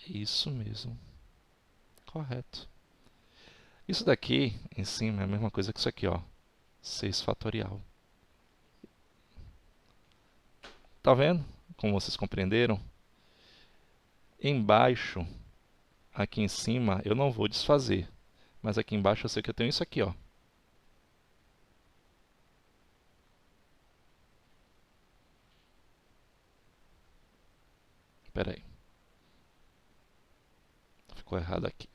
Isso mesmo. Correto. Isso daqui em cima é a mesma coisa que isso aqui, ó. 6 fatorial. Tá vendo? Como vocês compreenderam? Embaixo, aqui em cima, eu não vou desfazer. Mas aqui embaixo eu sei que eu tenho isso aqui, ó. Espera aí. Ficou errado aqui.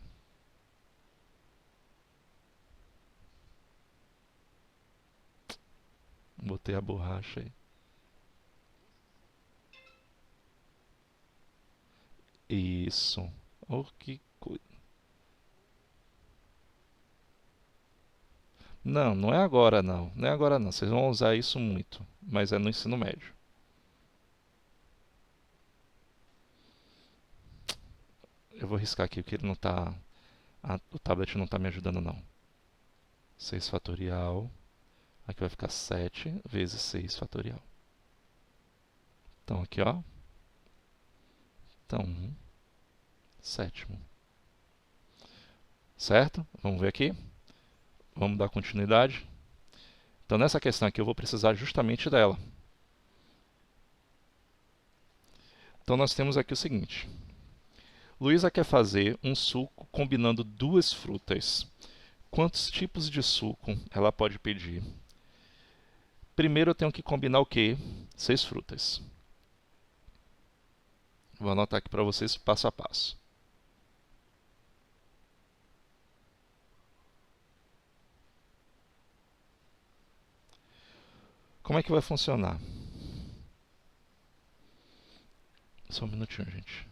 Botei a borracha aí. Isso. Oh, que coisa. Não, não é agora não. Não é agora não. Vocês vão usar isso muito. Mas é no ensino médio. Eu vou riscar aqui porque ele não tá. O tablet não está me ajudando não. 6 fatorial. Aqui vai ficar 7 vezes 6 fatorial. Então aqui, ó. Então, 1 sétimo. Certo? Vamos ver aqui. Vamos dar continuidade. Então nessa questão aqui eu vou precisar justamente dela. Então nós temos aqui o seguinte. Luísa quer fazer um suco combinando duas frutas. Quantos tipos de suco ela pode pedir? Primeiro eu tenho que combinar o quê? 6 frutas. Vou anotar aqui para vocês passo a passo. Como é que vai funcionar? Só um minutinho, gente.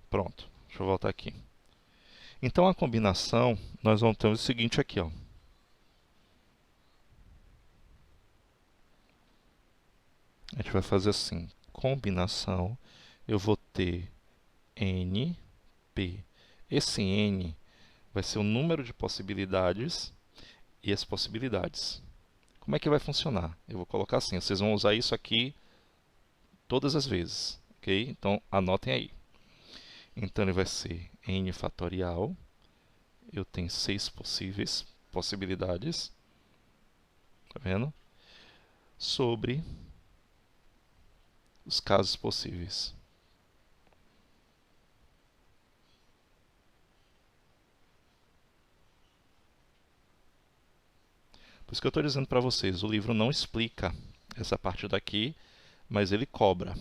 Pronto, deixa eu voltar aqui. Então a combinação, nós vamos ter o seguinte aqui, ó. A gente vai fazer assim, combinação, eu vou ter N, P. Esse N vai ser o número de possibilidades e as possibilidades. Como é que vai funcionar? Eu vou colocar assim, vocês vão usar isso aqui todas as vezes, ok? Então anotem aí. Então ele vai ser N fatorial, eu tenho 6 possíveis possibilidades, tá vendo? Sobre os casos possíveis. Por isso que eu estou dizendo para vocês, o livro não explica essa parte daqui, mas ele cobra.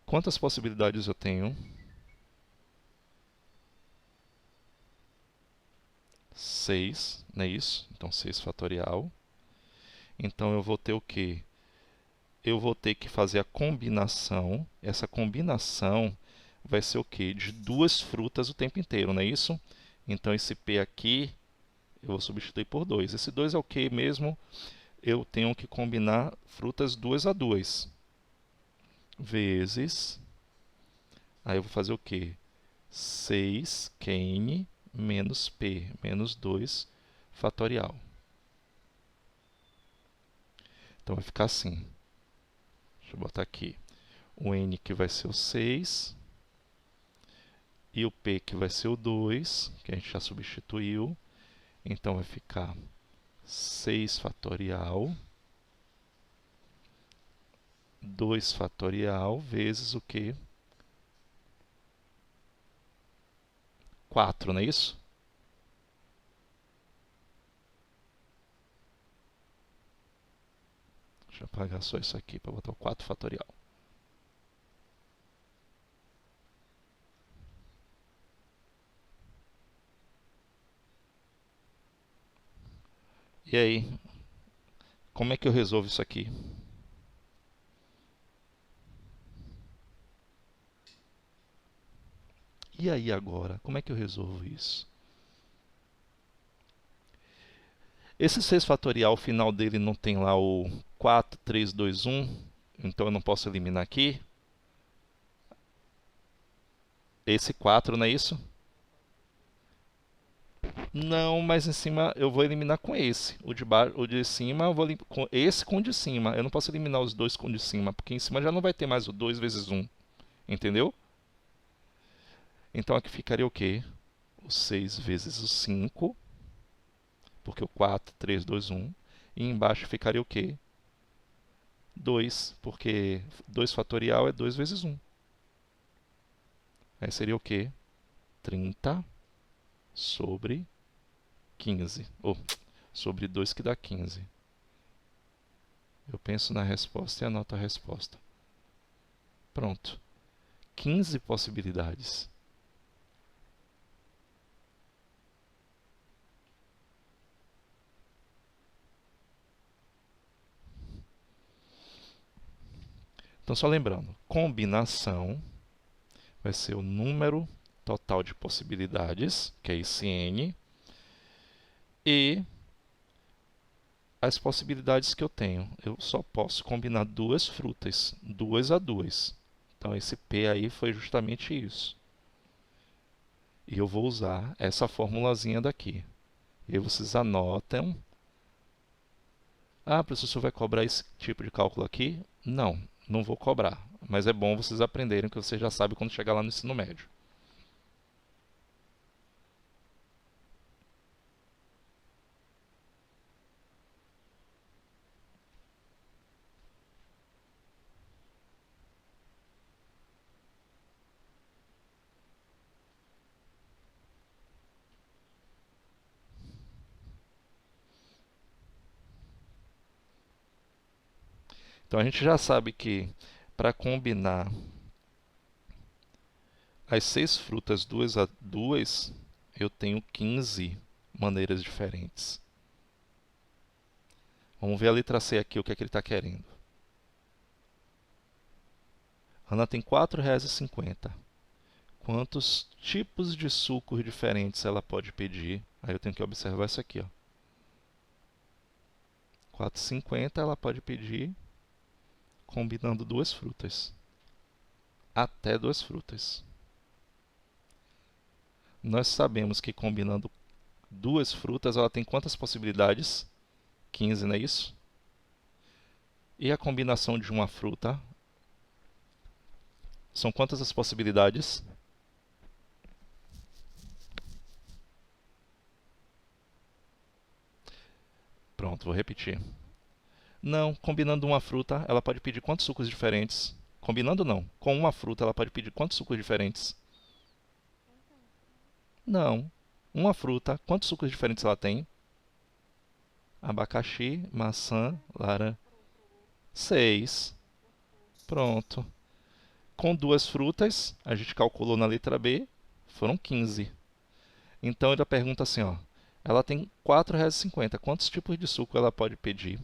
Quantas possibilidades eu tenho? 6, não é isso? Então 6 fatorial. Então eu vou ter o quê? Eu vou ter que fazer a combinação. Essa combinação vai ser o quê? De duas frutas o tempo inteiro, não é isso? Então esse P aqui eu vou substituir por 2. Esse 2 é o que mesmo? Eu tenho que combinar frutas 2 a 2. Vezes... Aí eu vou fazer o quê? 6 N menos P, menos 2 fatorial. Então vai ficar assim. Deixa eu botar aqui. O N que vai ser o 6. E o P que vai ser o 2, que a gente já substituiu. Então vai ficar 6 fatorial. 2 fatorial vezes o quê? 4, não é isso? Deixa eu apagar só isso aqui para botar o 4 fatorial. E aí, como é que eu resolvo isso aqui? E aí agora, como é que eu resolvo isso? Esse 6 fatorial, o final dele não tem lá o 4, 3, 2, 1, então eu não posso eliminar aqui. Esse 4, não é isso? Não, mas em cima eu vou eliminar com esse. O de baixo, o de cima, eu vou com esse com o de cima. Eu não posso eliminar os dois com o de cima, porque em cima já não vai ter mais o 2 vezes um. Entendeu? Então aqui ficaria o quê? O 6 vezes o 5, porque o 4, 3, 2, 1. E embaixo ficaria o quê? 2, porque 2 fatorial é 2 vezes 1. Aí seria o quê? 30 sobre 15. Ou, sobre 2 que dá 15. Eu penso na resposta e anoto a resposta. Pronto. 15 possibilidades. Então, só lembrando, combinação vai ser o número total de possibilidades, que é esse n, e as possibilidades que eu tenho. Eu só posso combinar duas frutas, 2 a 2. Então, esse P aí foi justamente isso. E eu vou usar essa formulazinha daqui. E aí vocês anotam. Ah, professor, vai cobrar esse tipo de cálculo aqui? Não, não vou cobrar. Mas é bom vocês aprenderem, que você já sabe quando chegar lá no ensino médio. Então a gente já sabe que para combinar as 6 frutas 2 a 2, eu tenho 15 maneiras diferentes. Vamos ver a letra C aqui, o que é que ele está querendo. Ana tem R$ 4,50. Quantos tipos de sucos diferentes ela pode pedir? Aí eu tenho que observar isso aqui, ó. 4,50 ela pode pedir combinando duas frutas. Até duas frutas. Nós sabemos que combinando duas frutas ela tem quantas possibilidades? 15, não é isso? E a combinação de uma fruta são quantas as possibilidades? Pronto, vou repetir. Não, combinando uma fruta, ela pode pedir quantos sucos diferentes? Combinando não. Com uma fruta, ela pode pedir quantos sucos diferentes? Não. Uma fruta, quantos sucos diferentes ela tem? Abacaxi, maçã, laranja. 6. Pronto. Com duas frutas, a gente calculou na letra B, foram 15. Então ele pergunta assim, ó, ela tem R$ 4,50. Quantos tipos de suco ela pode pedir?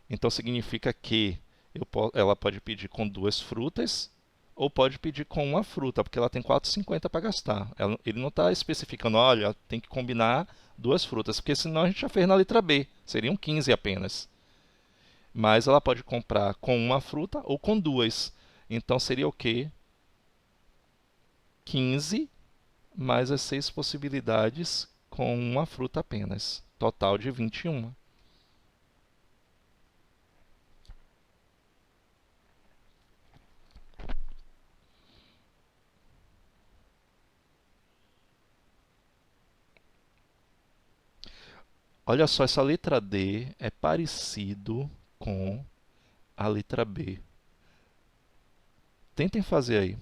Então significa que ela pode pedir com duas frutas ou pode pedir com uma fruta, porque ela tem R$ 4,50 para gastar. Ele não está especificando, olha, tem que combinar duas frutas, porque senão a gente já fez na letra B, seriam 15 apenas. Mas ela pode comprar com uma fruta ou com duas. Então seria o quê? 15 mais as 6 possibilidades com uma fruta apenas. Total de 21. Olha só, essa letra D é parecido com a letra B. Tentem fazer aí,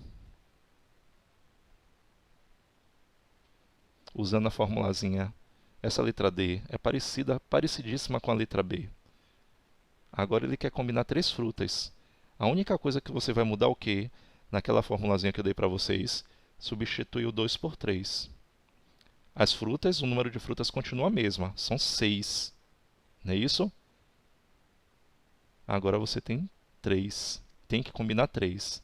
usando a formulazinha. Essa letra D é parecida, parecidíssima com a letra B. Agora ele quer combinar três frutas. A única coisa que você vai mudar é o quê? Naquela formulazinha que eu dei para vocês, substitui o 2 por 3. As frutas, o número de frutas continua a mesma, são 6. Não é isso? Agora você tem 3. Tem que combinar 3.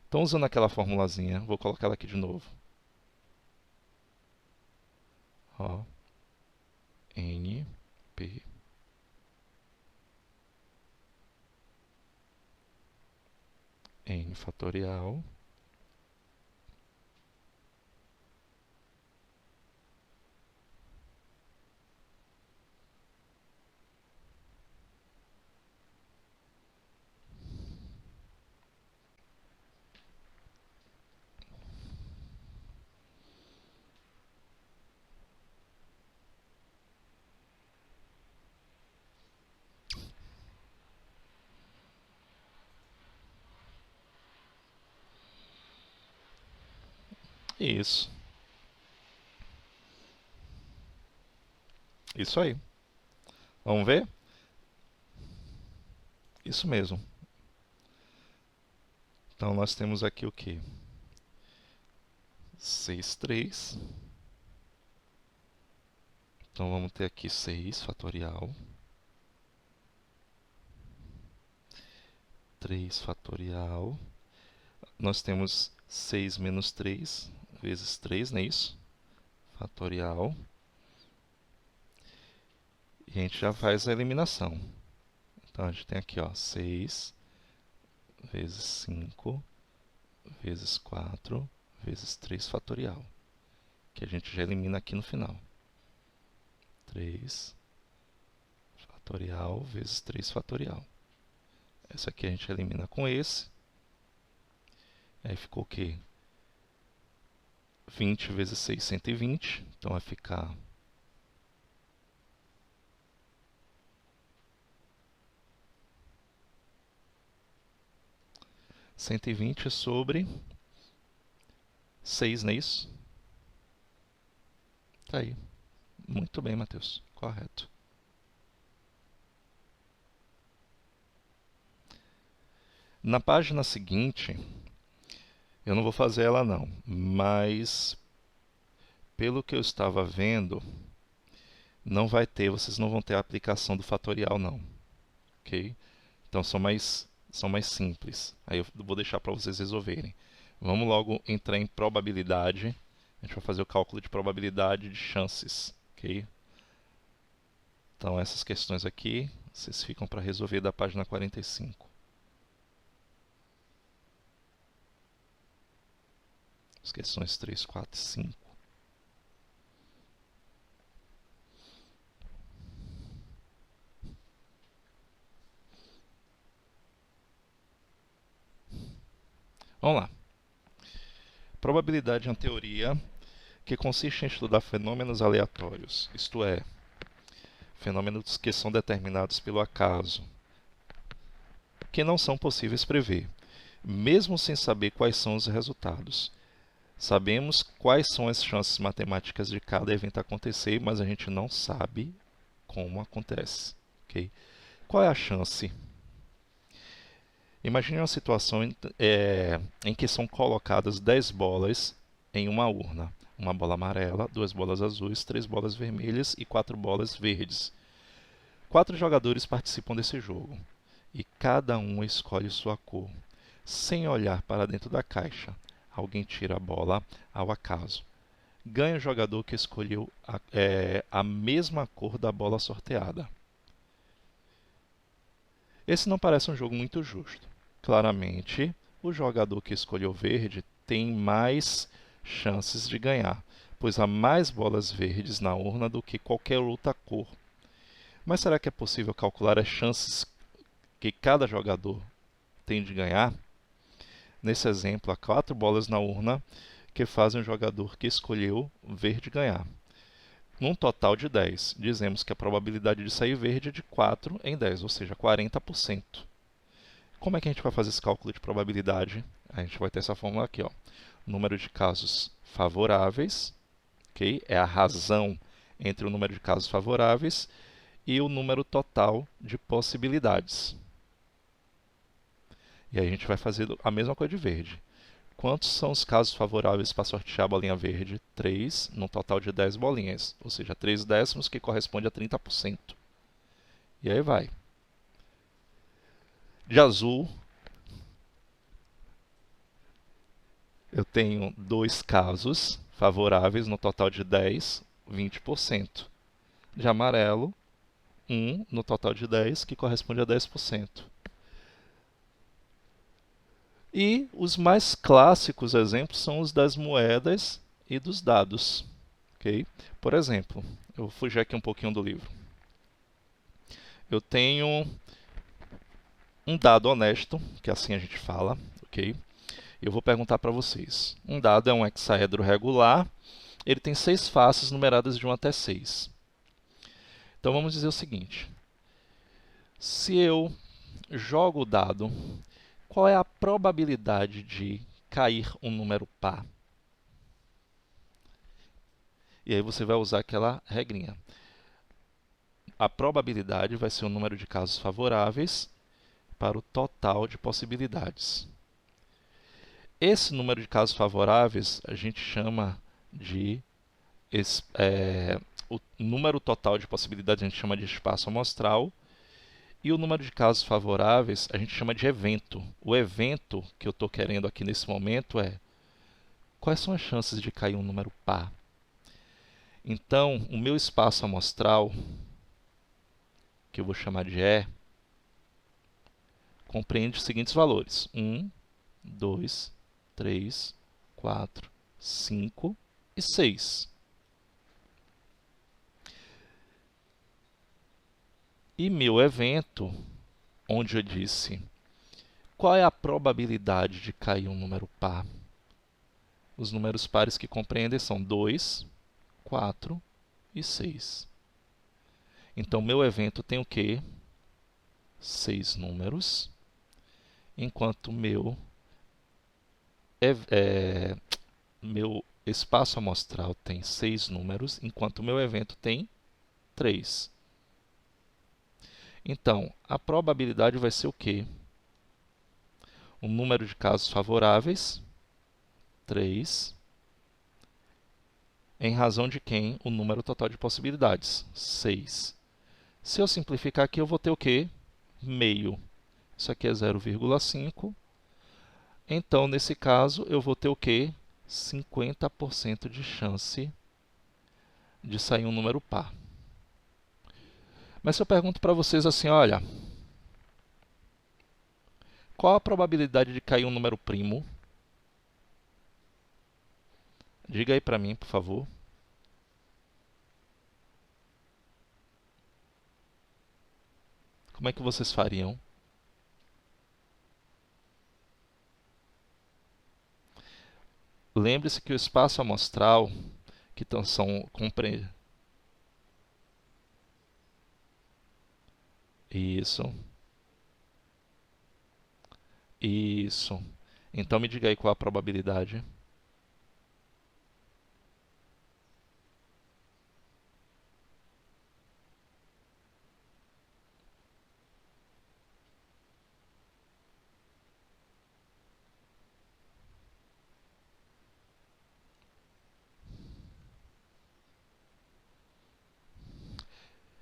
Então, usando aquela formulazinha, vou colocar ela aqui de novo. Ó, N, P, N fatorial Isso. Isso aí. Vamos ver? Isso mesmo. Então nós temos aqui o quê? 6, 3. Então vamos ter aqui 6 fatorial. 3 fatorial. Nós temos 6 menos 3 vezes 3, não é isso? Fatorial. E a gente já faz a eliminação. Então a gente tem aqui, ó, 6 vezes 5 vezes 4 vezes 3 fatorial, que a gente já elimina aqui no final. 3 fatorial vezes 3 fatorial. Essa aqui a gente elimina com esse. Aí ficou o quê? 20 vezes 6, 120. Então vai ficar 120 sobre 6, não é isso? Tá aí. Muito bem, Matheus. Correto. Na página seguinte, eu não vou fazer ela não, mas pelo que eu estava vendo, não vai ter, vocês não vão ter a aplicação do fatorial não, ok? Então são mais simples. Aí eu vou deixar para vocês resolverem. Vamos logo entrar em probabilidade. A gente vai fazer o cálculo de probabilidade de chances, ok? Então essas questões aqui, vocês ficam para resolver da página 45. As questões 3, 4 e 5. Vamos lá. Probabilidade é uma teoria que consiste em estudar fenômenos aleatórios, isto é, fenômenos que são determinados pelo acaso, que não são possíveis prever, mesmo sem saber quais são os resultados. Sabemos quais são as chances matemáticas de cada evento acontecer, mas a gente não sabe como acontece. Okay? Qual é a chance? Imagine uma situação em que são colocadas 10 bolas em uma urna. Uma bola amarela, 2 bolas azuis, 3 bolas vermelhas e 4 bolas verdes. 4 jogadores participam desse jogo e cada um escolhe sua cor, sem olhar para dentro da caixa. Alguém tira a bola ao acaso. Ganha o jogador que escolheu a mesma cor da bola sorteada. Esse não parece um jogo muito justo. Claramente, o jogador que escolheu verde tem mais chances de ganhar, pois há mais bolas verdes na urna do que qualquer outra cor. Mas será que é possível calcular as chances que cada jogador tem de ganhar? Nesse exemplo, há 4 bolas na urna que fazem o jogador que escolheu verde ganhar. Num total de 10, dizemos que a probabilidade de sair verde é de 4 em 10, ou seja, 40%. Como é que a gente vai fazer esse cálculo de probabilidade? A gente vai ter essa fórmula aqui, ó. Número de casos favoráveis, okay? É a razão entre o número de casos favoráveis e o número total de possibilidades. E aí a gente vai fazer a mesma coisa de verde. Quantos são os casos favoráveis para sortear a bolinha verde? 3, num total de 10 bolinhas, ou seja, 3 décimos, que corresponde a 30%. E aí vai. De azul, eu tenho 2 casos favoráveis, no total de 10, 20%. De amarelo, 1 no total de 10, que corresponde a 10%. E os mais clássicos exemplos são os das moedas e dos dados. Okay? Por exemplo, eu vou fugir aqui um pouquinho do livro. Eu tenho um dado honesto, que assim a gente fala, ok? Eu vou perguntar para vocês. Um dado é um hexaedro regular, ele tem 6 faces numeradas de 1 até 6. Então vamos dizer o seguinte: se eu jogo o dado, qual é a probabilidade de cair um número par? E aí você vai usar aquela regrinha. A probabilidade vai ser o número de casos favoráveis para o total de possibilidades. Esse número de casos favoráveis a gente chama de o número total de possibilidades a gente chama de espaço amostral, e o número de casos favoráveis a gente chama de evento. O evento que eu estou querendo aqui nesse momento é quais são as chances de cair um número par. Então, o meu espaço amostral, que eu vou chamar de E, compreende os seguintes valores: 1, 2, 3, 4, 5 e 6. E meu evento, onde eu disse qual é a probabilidade de cair um número par? Os números pares que compreendem são 2, 4 e 6. Então, meu evento tem o quê? 6 números, enquanto meu espaço amostral tem 6 números, enquanto meu evento tem 3. Então, a probabilidade vai ser o quê? O número de casos favoráveis, 3, em razão de quem? O número total de possibilidades, 6. Se eu simplificar aqui, eu vou ter o quê? Meio. Isso aqui é 0,5. Então, nesse caso, eu vou ter o quê? 50% de chance de sair um número par. Mas se eu pergunto para vocês assim, olha, qual a probabilidade de cair um número primo? Diga aí para mim, por favor. Como é que vocês fariam? Lembre-se que o espaço amostral, que são compreendidos. Isso. Isso. Então me diga aí qual a probabilidade.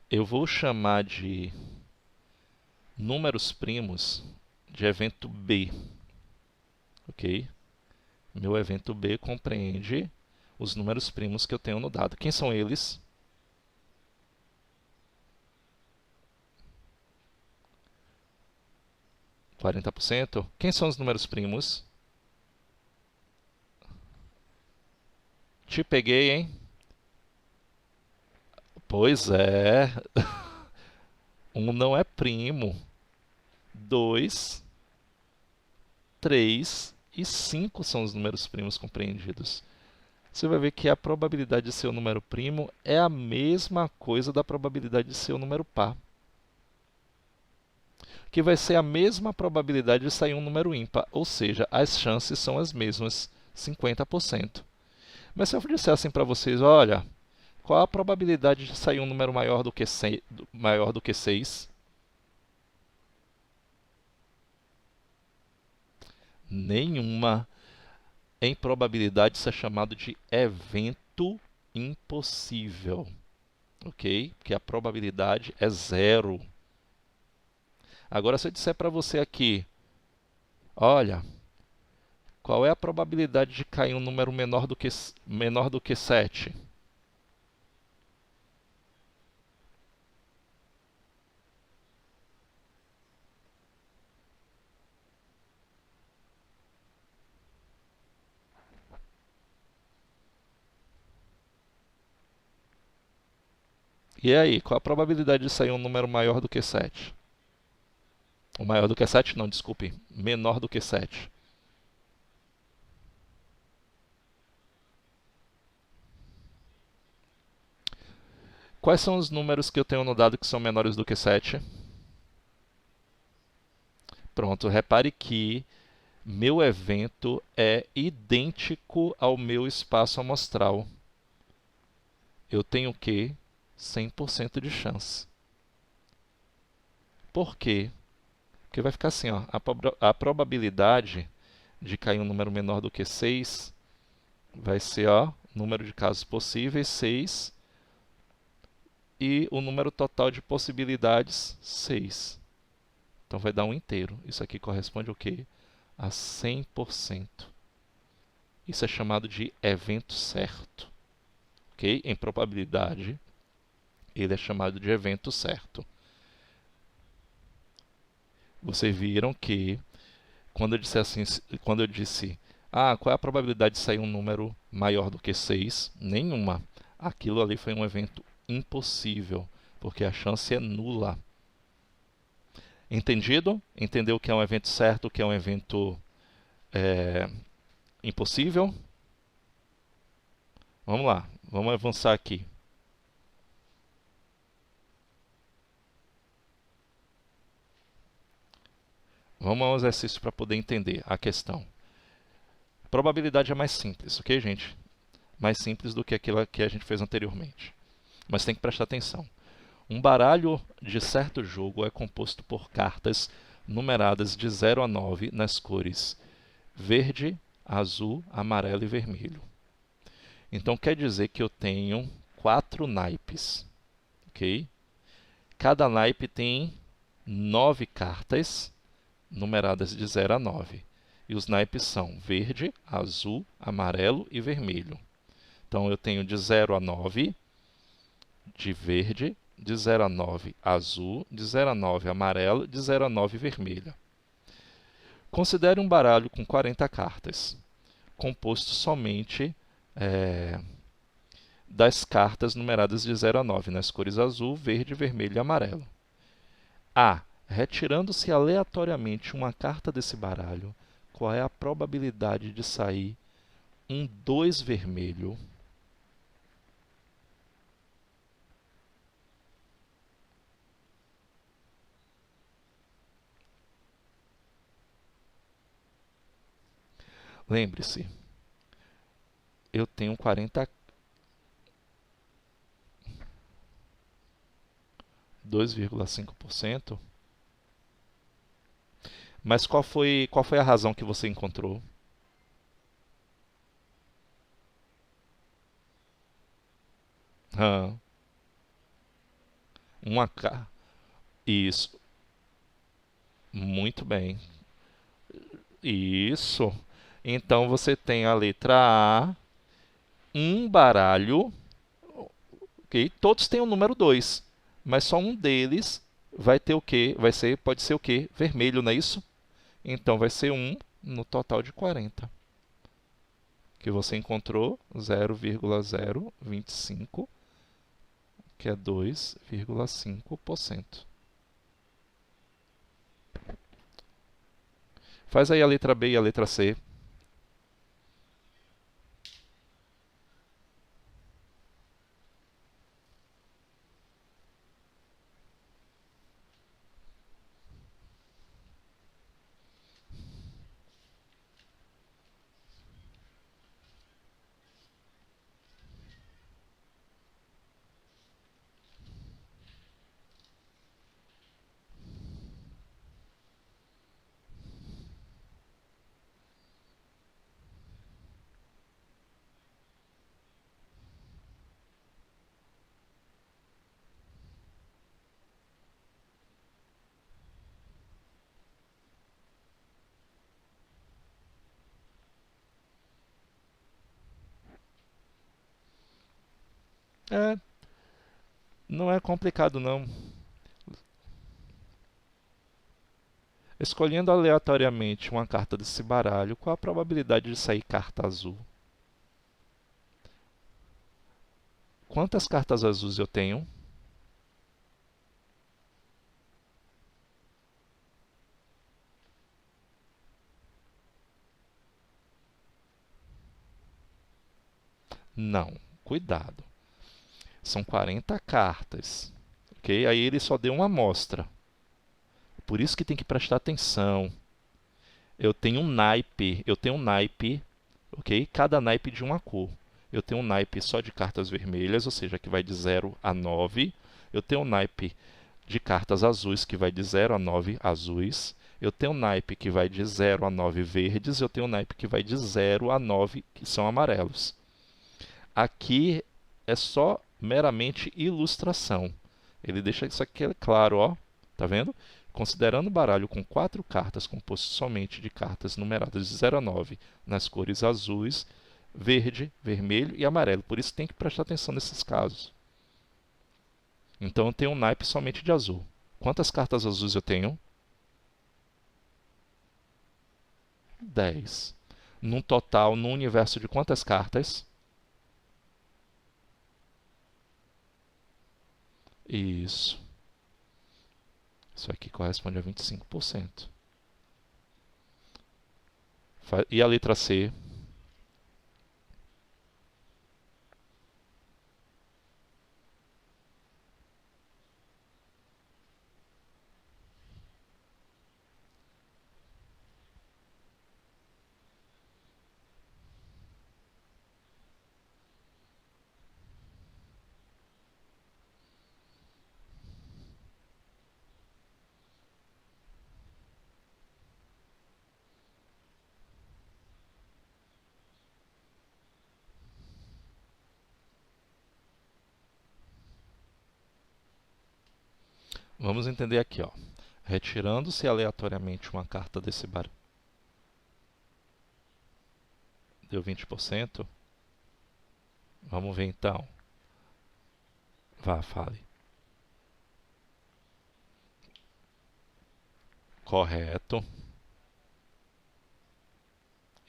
Eu vou chamar de números primos de evento B. Ok? Meu evento B compreende os números primos que eu tenho no dado. Quem são eles? (40%). Quem são os números primos? Te peguei, hein? Pois é. 1 não é primo. 2, 3 e 5 são os números primos compreendidos. Você vai ver que a probabilidade de ser um número primo é a mesma coisa da probabilidade de ser um número par, que vai ser a mesma probabilidade de sair um número ímpar, ou seja, as chances são as mesmas, 50%. Mas se eu disser assim para vocês, olha, qual a probabilidade de sair um número maior do que 6? Nenhuma. Em probabilidade, isso é chamado de evento impossível. Ok? Porque a probabilidade é zero. Agora, se eu disser para você aqui, olha, qual é a probabilidade de cair um número menor do que 7? E aí, qual a probabilidade de sair um número maior do que 7? O maior do que 7? Não, desculpe. Menor do que 7. Quais são os números que eu tenho no dado que são menores do que 7? Pronto, repare que meu evento é idêntico ao meu espaço amostral. eu tenho o quê? 100% de chance. Por quê? Porque vai ficar assim, ó, a probabilidade de cair um número menor do que 6 vai ser, ó, número de casos possíveis, 6, e o número total de possibilidades, 6. Então vai dar um inteiro. Isso aqui corresponde ao quê? A 100%. Isso é chamado de evento certo. Ok? Em probabilidade, ele é chamado de evento certo. Vocês viram que quando eu disse assim, quando eu disse, qual é a probabilidade de sair um número maior do que 6? Nenhuma. Aquilo ali foi um evento impossível, porque a chance é nula. Entendido? Entendeu o que é um evento certo, o que é um evento impossível? Vamos lá, vamos avançar aqui. Vamos ao exercício para poder entender a questão. Probabilidade é mais simples, ok, gente? Mais simples do que aquilo que a gente fez anteriormente. Mas tem que prestar atenção. Um baralho de certo jogo é composto por cartas numeradas de 0 a 9 nas cores verde, azul, amarelo e vermelho. Então quer dizer que eu tenho 4 naipes, ok? Cada naipe tem 9 cartas numeradas de 0 a 9. E os naipes são verde, azul, amarelo e vermelho. Então eu tenho de 0 a 9 de verde, de 0 a 9 azul, de 0 a 9 amarelo, de 0 a 9 vermelho. Considere um baralho com 40 cartas, composto somente das cartas numeradas de 0 a 9, nas cores azul, verde, vermelho e amarelo. Retirando-se aleatoriamente uma carta desse baralho, qual é a probabilidade de sair um 2 vermelho? Lembre-se, eu tenho 40, 2,5%. Mas qual foi a razão que você encontrou? Ah, uma K. Isso. Muito bem. Isso. Então você tem a letra A, um baralho, ok? Todos têm o número 2, mas só um deles vai ter o quê? Pode ser o quê? Vermelho, não é isso? Então vai ser 1 no total de 40. Que você encontrou 0,025, que é 2,5%. Faz aí a letra B e a letra C. É, não é complicado não. Escolhendo aleatoriamente uma carta desse baralho, qual a probabilidade de sair carta azul? Quantas cartas azuis eu tenho? Não, cuidado. São 40 cartas, ok? Aí ele só deu uma amostra. Por isso que tem que prestar atenção. Eu tenho um naipe, ok? Cada naipe de uma cor. eu tenho um naipe só de cartas vermelhas, ou seja, que vai de 0 a 9. Eu tenho um naipe de cartas azuis, que vai de 0 a 9 azuis. Eu tenho um naipe que vai de 0 a 9 verdes. Eu tenho um naipe que vai de 0 a 9, que são amarelos. Aqui é só meramente ilustração. Ele deixa isso aqui claro, ó. Tá vendo? Considerando o baralho com 4 cartas composto somente de cartas numeradas de 0 a 9 nas cores azuis, verde, vermelho e amarelo. Por isso tem que prestar atenção nesses casos. Então eu tenho um naipe somente de azul. Quantas cartas azuis eu tenho? 10. Num total, no universo de quantas cartas? Isso. Isso aqui corresponde a 25%. E a letra C? Vamos entender aqui, ó. Retirando-se aleatoriamente uma carta desse baralho. Deu 20%? Vamos ver então. Vá, fale. Correto.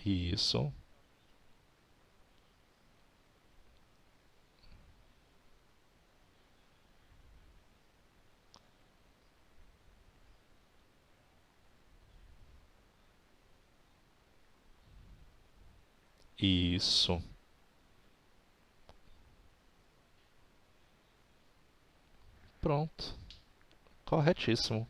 Isso. Isso. Pronto. Corretíssimo.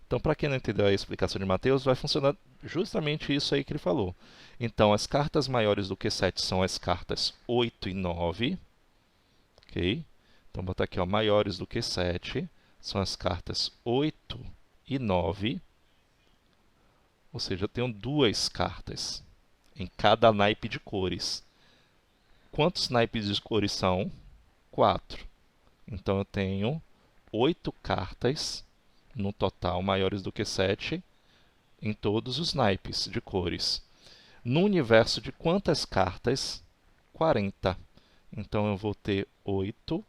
Então, para quem não entendeu a explicação de Mateus, vai funcionar justamente isso aí que ele falou. Então, as cartas maiores do que 7 são as cartas 8 e 9. Ok? Então, botar aqui, ó, maiores do que 7 são as cartas 8 e 9. Ou seja, eu tenho duas cartas em cada naipe de cores. Quantos naipes de cores são? 4. Então, eu tenho 8 cartas no total maiores do que 7 em todos os naipes de cores. No universo de quantas cartas? 40. Então eu vou ter 8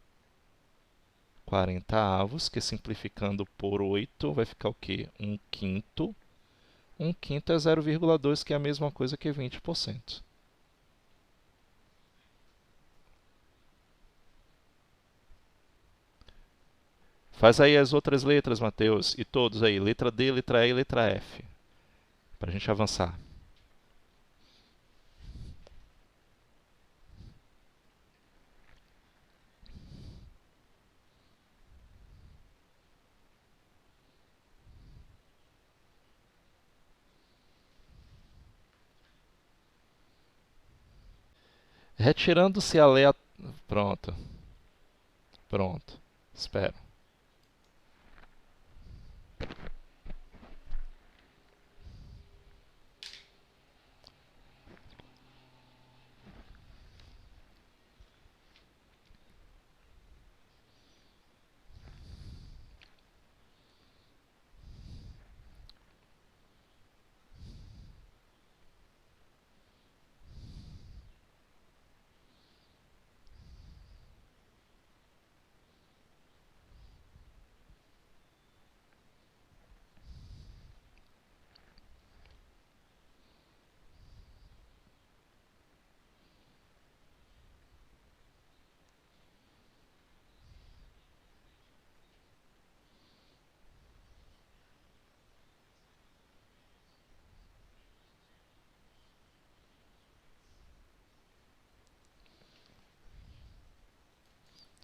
40avos, que simplificando por 8 vai ficar o quê? 1/5. 1/5 é 0,2, que é a mesma coisa que 20%. Faz aí as outras letras, Mateus, e todos aí, letra D, letra E e letra F, para a gente avançar. Retirando-se aleatoriamente... Pronto, pronto, espera.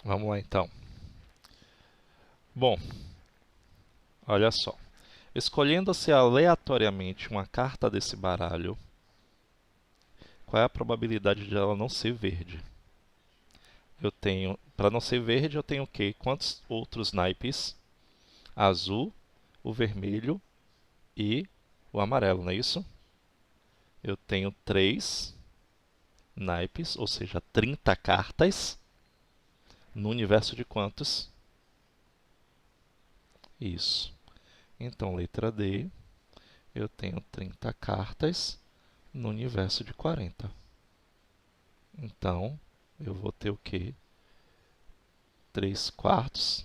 Vamos lá então. Bom, olha só. Escolhendo-se aleatoriamente uma carta desse baralho, Qual é a probabilidade de ela não ser verde? Eu tenho, para não ser verde, eu tenho o quê? Quantos outros naipes? Azul, o vermelho e o amarelo, não é isso? Eu tenho 3 naipes, ou seja, 30 cartas, no universo de quantos? Isso. Então, letra D, eu tenho 30 cartas no universo de 40. Então, eu vou ter o quê? 3 quartos,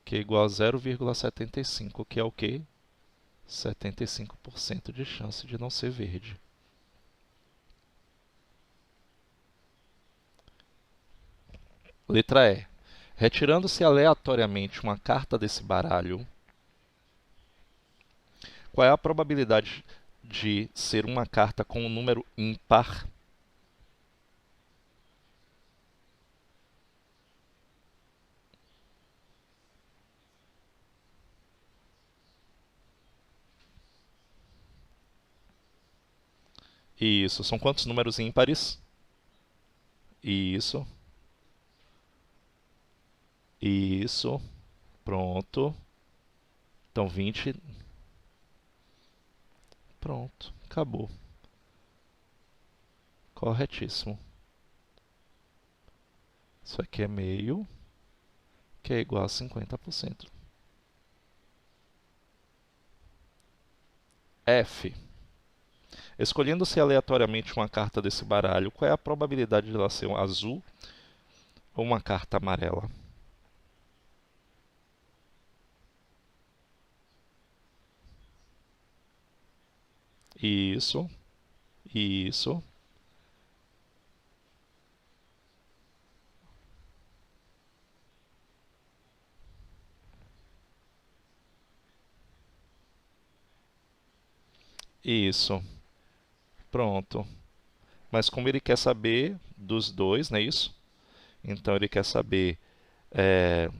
que é igual a 0,75, que é o quê? 75% de chance de não ser verde. Letra E. Retirando-se aleatoriamente uma carta desse baralho, qual é a probabilidade de ser uma carta com um número ímpar? Isso. São quantos números ímpares? Isso. Isso. Pronto. Então 20. Pronto. Acabou. Corretíssimo. Isso aqui é meio, que é igual a 50%. F. Escolhendo-se aleatoriamente uma carta desse baralho, qual é a probabilidade de ela ser um azul ou uma carta amarela? Isso, isso, isso. Pronto. Mas como ele quer saber dos dois, não é isso? Então ele quer saber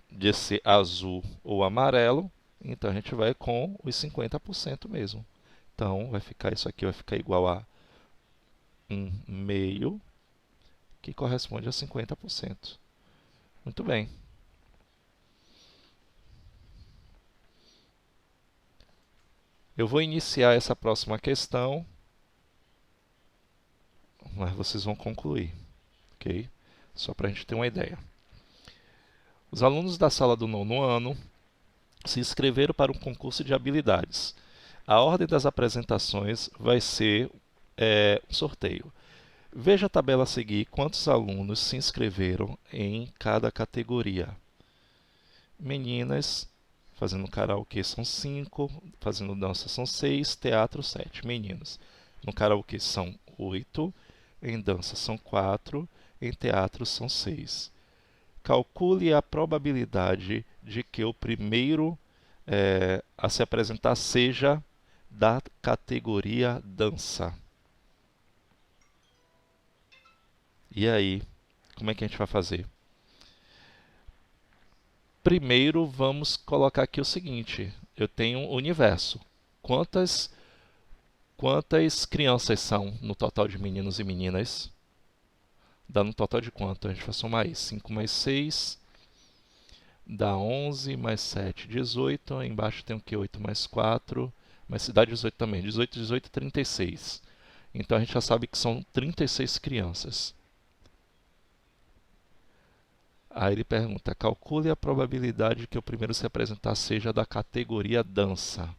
de ser azul ou amarelo, então a gente vai com os 50% mesmo. Então vai ficar isso aqui vai ficar igual a 1 meio, que corresponde a 50%. Muito bem. Eu vou iniciar essa próxima questão, mas vocês vão concluir, ok? Só para a gente ter uma ideia. Os alunos da sala do 9º ano se inscreveram para um concurso de habilidades. A ordem das apresentações vai ser um sorteio. Veja a tabela a seguir quantos alunos se inscreveram em cada categoria. Meninas, fazendo karaokê são 5, fazendo dança são 6, teatro 7. Meninos, no karaokê são 8, em dança são 4, em teatro são 6. Calcule a probabilidade de que o primeiro a se apresentar seja da categoria dança. E aí, como é que a gente vai fazer? Primeiro, vamos colocar aqui o seguinte: eu tenho um universo. Quantas crianças são no total de meninos e meninas? Dá no total de quanto? A gente vai somar aí. 5 mais 6 dá 11, mais 7, 18. Aí embaixo tem o que? 8 mais 4. Mas dá 18 também. 18, 18, 36. Então a gente já sabe que são 36 crianças. Aí ele pergunta: calcule a probabilidade que o primeiro se apresentar seja da categoria dança.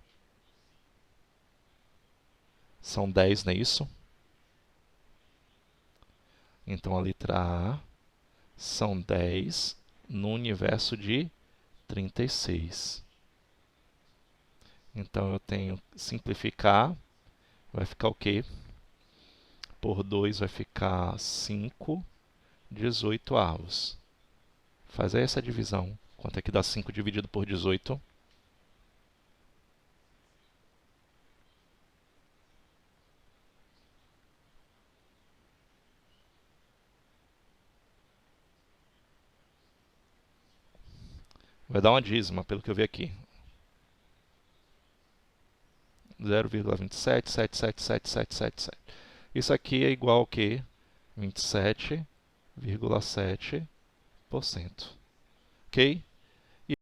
São 10, não é isso? Então a letra A são 10 no universo de 36. Então eu tenho que simplificar, vai ficar o quê? Por 2 vai ficar 5, 18 avos. Faz aí essa divisão. Quanto é que dá 5 dividido por 18? Vai dar uma dízima, pelo que eu vi aqui. 0,2777777. Isso aqui é igual ao que? 27,7%. Ok?